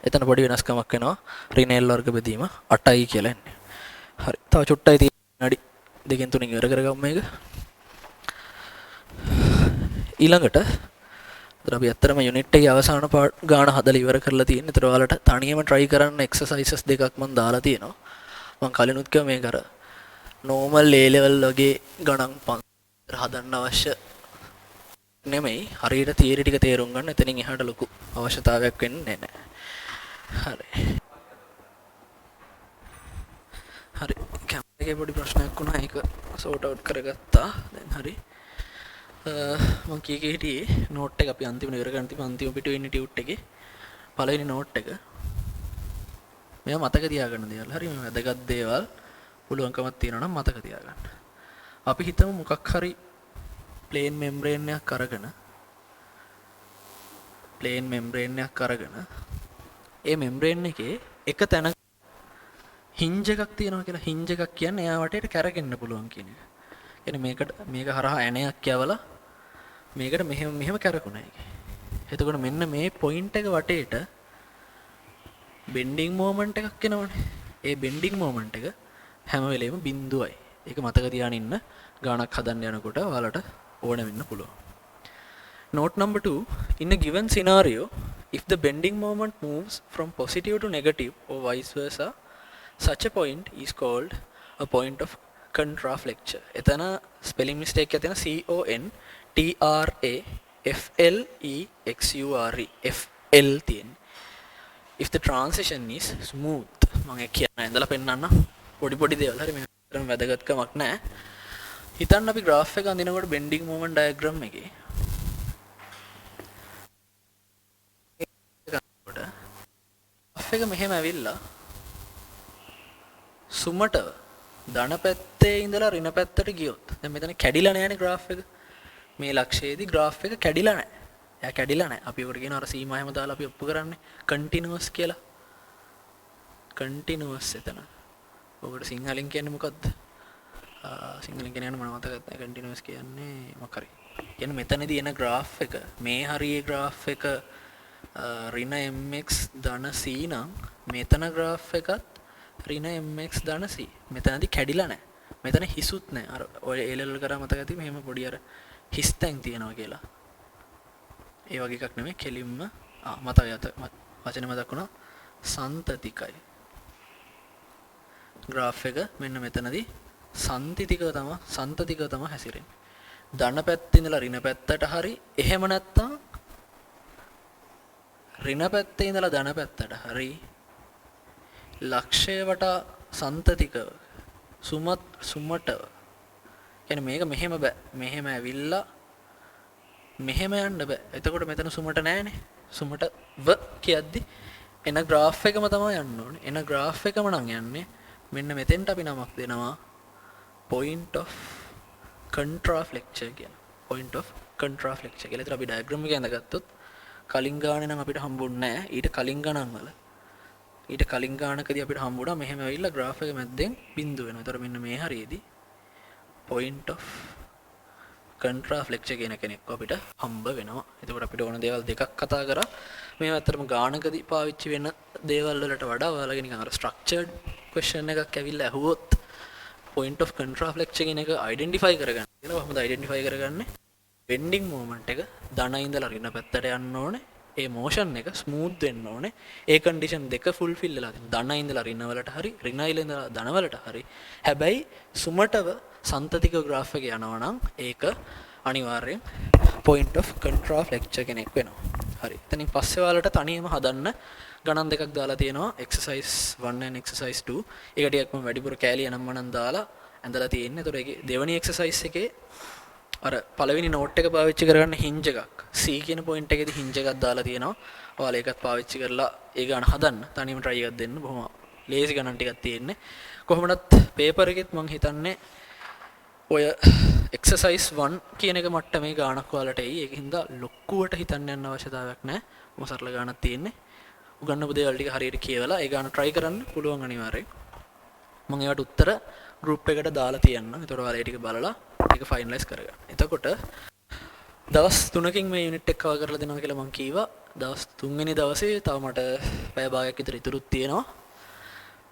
එතන පොඩි වෙනස්කමක් වෙනවා. ඍණ L වර්ග බෙදීම 8යි කියලා එන්නේ. හරි. තව චුට්ටයි තියෙන්නේ. අඩි 2කින් 3කින් ඉවර කරගමු මේක. ඊළඟට අපි අත්‍තරම යුනිට් එකේ අවසාන ගාන හදලා ඉවර කරලා තියෙන. ඒතර ඔයාලට තනියම try කරන්න exercises දෙකක් මම දාලා තියෙනවා. මම කලිනුත් කිව්වා මේක අර normal A level වගේ ගණන් හදන්න අවශ්‍ය නෙමෙයි. හරියට තියරි ටික තේරුම් ගන්න. එතනින් එහාට ලොකු අවශ්‍යතාවයක් වෙන්නේ නැහැ. හරි. හරි. කැමරා එකේ පොඩි ප්‍රශ්නයක් වුණා. ඒක sort out කරගත්තා. දැන් හරි. මම කීකේ හිටියේ නෝට් එක අපි අන්තිමට ඉවර කරන් තිබ්බ අන්තිම පිටුවේ ඉන්නේ ටියුට් එකේ පළවෙනි නෝට් එක මේවා මතක තියාගන්න දේවල් හරි මේ වැදගත් දේවල් පුළුවන්කමක් තියෙනවා නම් මතක තියාගන්න අපි හිතමු මොකක් හරි ප්ලේන් මෙම්බ්‍රේන් එකක් අරගෙන ඒ මෙම්බ්‍රේන් එකේ එක තැන හින්ජ් එකක් තියෙනවා කියලා හින්ජ් එකක් කියන්නේ එයා වටේට කැරකෙන්න පුළුවන් කියන එක. කියන්නේ මේක හරහා ඇණයක් යවලා මේකට මෙහෙම කැරකුණා ඒක. එතකොට මෙන්න මේ පොයින්ට් එක වටේට බෙන්ඩින් මොමන්ට් එකක් එනවනේ. ඒ බෙන්ඩින් මොමන්ට් එක හැම වෙලේම බිඳුවයි. ඒක මතක තියාගෙන ඉන්න. ගානක් හදන්න යනකොට ඔයාලට ඕන වෙන්න පුළුවන්. Note number 2. In a given scenario, if the bending moment moves from positive to negative or vice versa, such a point is called a point of contraflexion. එතන spelling mistake එක තියෙන CONTRAFLEXURE FL තියෙන. If the transition is smooth, මම කියන්න ඉඳලා පෙන්නන්න පොඩි දේවල් හරි මේකට වැදගත්කමක් නැහැ. හිතන්න අපි graph එක අඳිනකොට bending moment diagram එකේ graph එක මෙහෙම ඇවිල්ලා සුමටව ධන පැත්තේ ඉඳලා ඍණ පැත්තට ගියොත් දැන් මෙතන කැඩිලා නැහැනේ graph එක. මේ ලක්ෂයේදී graph එක කැඩිලා නැහැ. එයා කැඩිලා නැහැ. අපි උකට කියන අර සීමා හැම දාලා අපි ඔප්පු කරන්නේ continuous කියලා. continuous එතන. ඔකට සිංහලෙන් කියන්නේ මොකද්ද? සිංහලෙන් කියන්නේ මම මතකත් නැහැ. continuous කියන්නේ මොකක් හරි. කියන්නේ මෙතනදී එන graph එක මේ හරියේ graph එක ඍණ mx ධන c නම් මෙතන graph එකත් ඍණ mx ධන c. මෙතනදී කැඩිලා නැහැ. මෙතන හිසුත් නැහැ. අර ඔය A level කරා මතක ඇති මෙහෙම පොඩි අර හිස් තැන් තියෙනවා කියලා. ඒ වගේ එකක් නෙමෙයි කෙලින්ම මතක වචනේ මතක් වුණා සන්තතිකයි. graph එක මෙන්න මෙතනදී සන්තතිකව තමයි හැසිරෙන්නේ. ධන පැත්තේ ඉඳලා ඍණ පැත්තට හරි එහෙම නැත්නම් ඍණ පැත්තේ ඉඳලා ධන පැත්තට හරි ලක්ෂය වටා සන්තතිකව සුමටව කියන්නේ මේක මෙහෙම බෑ. මෙහෙම ඇවිල්ලා මෙහෙම යන්න බෑ. එතකොට මෙතන සුමට නෑනේ. සුමට ව කියද්දි එන graph එකම තමයි යන්න ඕනේ. එන graph එකම නම් යන්නේ මෙන්න මෙතෙන්ට අපි නමක් දෙනවා point of contraflexion කියලා. point of contraflexion කියලා. ඒතර අපි diagram එක ඇඳගත්තොත් කලින් ගානේ නම් අපිට හම්බුන්නේ නෑ. ඊට කලින් ගණන් වල ඊට කලින් ගානකදී අපිට හම්බුණා මෙහෙම ඇවිල්ලා graph එක මැද්දෙන් බිඳුව වෙනවා. ඒතර මෙන්න මේ හරියේදී point of contraflexion කියන කෙනෙක් අපිට හම්බ වෙනවා. එතකොට අපිට ඕන දේවල් දෙකක් කතා කරා. මේ ඇත්තටම ගානකදී පාවිච්චි වෙන දේවල් වලට වඩා ඔයාලගේ නිකන් අර structured question එකක් ඇවිල්ලා ඇහුවොත් point of contraflexion කියන එක identify කරගන්න. කියලා කොහොමද identify කරගන්නේ? bending moment එක ධන ඉඳලා ඍණ පැත්තට යන්න ඕනේ. ඒ motion එක smooth වෙන්න ඕනේ. ඒ condition දෙක fulfill වෙලා තියෙනවා. ධන ඉඳලා ඍණ වලට හරි ඍණ ඉඳලා ධන වලට හරි. හැබැයි සුමටව සන්තතික graph එක යනවා නම් ඒක අනිවාර්යෙන් point of contraflexion කෙනෙක් වෙනවා. හරි. එතනින් පස්සේ ඔයාලට තනියම හදන්න ගණන් දෙකක් දාලා තියෙනවා exercise 1 and exercise 2. ඒක ටිකක් මම වැඩිපුර කෑලි අනම්මනම් දාලා ඇඳලා තියෙන්නේ. ඒතකොට ඒකේ දෙවෙනි exercise එකේ අර පළවෙනි note එක පාවිච්චි කරගන්න hinge එකක් C කියන point එකේදී hinge එකක් දාලා තියෙනවා. ඔයාලා ඒකත් පාවිච්චි කරලා ඒ ගණන් හදන්න. තනියම try එකක් දෙන්න. බොහොම lazy ගණන් ටිකක් තියෙන්නේ. කොහොමදත් paper එකෙත් මම හිතන්නේ ඔය exercise 1 කියන එක මට්ටමේ ගානක් ඔයාලට එයි. ඒකින්ද ලොකුවට හිතන්න යන්න අවශ්‍යතාවයක් නැහැ. මොකද සරල ගානක් තියෙන්නේ. උගන්නපු දේවල් ටික හරියට කියවලා ඒ ගාන try කරන්න පුළුවන් අනිවාර්යෙන්. මම ඒවට උත්තර group එකට දාලා තියන්නම්. ඒතකොට ඔයාලා ඒ ටික බලලා ඒක finalize කරගන්න. එතකොට දවස් 3කින් මේ unit එක cover කරලා දෙනවා කියලා මම කීවා. දවස් 3 වෙනි දවසේ තව මට පැය භාගයක් විතර ඉතුරුත් තියෙනවා.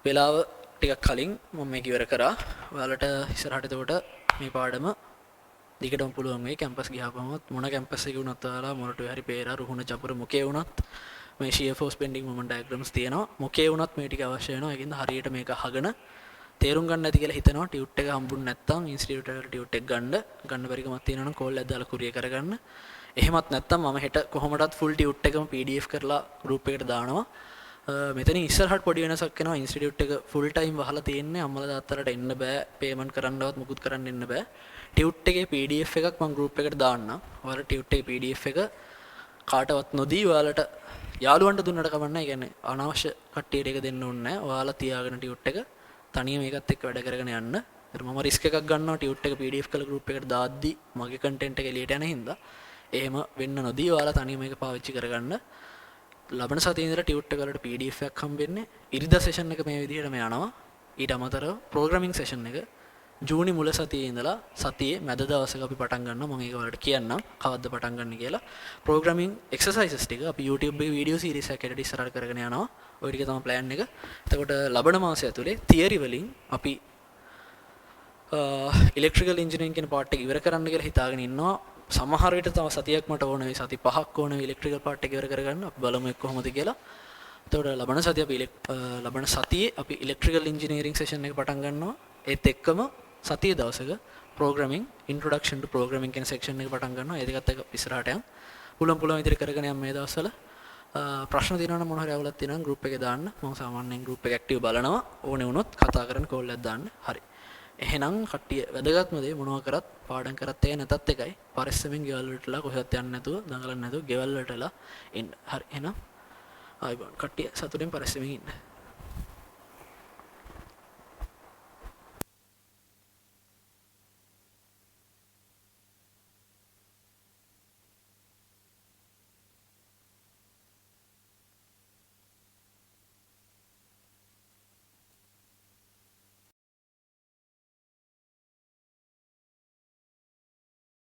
වෙලාව ටිකක් කලින් මම මේක ඉවර කරා. ඔයාලට ඉස්සරහට එතකොට මේ පාඩම දිගටම පුළුවන් වෙයි. කැම්පස් ගියාපම මොන කැම්පස් එකේ වුණත් ඔයාලා මොරටුවේ හරි පේරා රුහුණ චපුර මොකේ වුණත් මේ shear force bending moment diagrams තියෙනවා. මොකේ වුණත් මේ ටික අවශ්‍ය වෙනවා. ඒකින්ද හරියට මේක අහගෙන තේරුම් ගන්න ඇති කියලා හිතනවා. ටියුට් එක හම්බුනේ නැත්නම් ඉන්ස්ටිටියුට් එකට ටියුට් එක ගන්න බැරි කමක් තියෙනවා නම් කෝල් එකක් දාලා කුරිය කරගන්න. එහෙමත් නැත්නම් මම හෙට කොහොමදත් full ටියුට් එකම PDF කරලා group එකට දානවා. මෙතන ඉස්සරහට පොඩි වෙනසක් වෙනවා. ඉන්ස්ටිටියුට් එක full time වහලා තියෙන්නේ. අම්මලා තාත්තලාට එන්න බෑ. payment කරන්නවත් මුකුත් කරන්න එන්න බෑ. ටියුට් එකේ PDF එකක් මම group එකට දාන්නම්. ඔයාලා ටියුට් එකේ PDF එක කාටවත් නොදී ඔයාලට යාළුවන්ට දුන්නට කමක් නැහැ. කියන්නේ අනවශ්‍ය කට්ටියට ඒක දෙන්න ඕනේ නැහැ. ඔයාලා තියාගෙන ටියුට් එක තනියම මේකත් එක්ක වැඩ කරගෙන යන්න. ඒතර මම රිස්ක් එකක් ගන්නවා ටියුට් එක PDF කරලා group එකට දාද්දි මගේ content එක එළියට යන හින්දා එහෙම වෙන්න නොදී ඔයාලා තනියම මේක පාවිච්චි කරගන්න. ලබන සතියේ ඉඳලා ටියුට් එක වලට PDF එකක් හම්බෙන්නේ. ඉරිදා session එක මේ විදිහටම යනවා. ඊට අමතරව programming session එක ජූනි මුල සතියේ ඉඳලා සතියේ මැද දවසක අපි පටන් ගන්නවා. මම ඒක වලට කියන්නම් කවද්ද පටන් ගන්න කියලා. programming exercises ටික අපි YouTube එකේ video series එකකට ඉස්සරහට කරගෙන යනවා. ওই ටික තමයි plan එක. එතකොට ලබන මාසය ඇතුලේ theory වලින් අපි ඉලෙක්ට්‍රිකල් ඉන්ජිනියරින් කියන පාර්ට් එක ඉවර කරන්න කියලා හිතාගෙන ඉන්නවා. සමහර විට තව සතියක් මට ඕන වෙයි. සති 5ක් ඕන වෙයි ඉලෙක්ට්‍රිකල් පාර්ට් එක ඉවර කරගන්න. අපි බලමු එක් කොහොමද කියලා. එතකොට ලබන සතියේ අපි ඉලෙක්ට්‍රිකල් ඉන්ජිනියරින් සෙෂන් එක පටන් ගන්නවා. ඒත් එක්කම සතියේ දවසක ප්‍රෝග්‍රෑමින් ඉන්ට්‍රොඩක්ෂන් ටු ප්‍රෝග්‍රෑමින් කියන සෙක්ෂන් එක පටන් ගන්නවා. ඒ දෙකත් එක ඉස්සරහට යන්න. පුළුවන් විදිහට කරගෙන යන්න මේ දවස්වල. ප්‍රශ්න තියෙනවා නම් මොන හරි අවුලක් තියෙනවා නම් group එකේ දාන්න. මම සාමාන්‍යයෙන් group එක ඇක්ටිව් බලනවා. ඕනේ වුණොත් කතා කරන්න කෝල් එකක් දාන්න. හරි. එහෙනම් කට්ටිය වැදගත්ම දේ මොනවා කරත් පාඩම් කරත් එක නැතත් එකයි. පරිස්සමෙන් ගෙවල් වලටලා කොහෙවත් යන්න නැතුව දඟලන්න නැතුව ගෙවල් වලටලා ඉන්න. හරි. එහෙනම් ආයිබෝන් කට්ටිය සතුටින් පරිස්සමෙන් ඉන්න.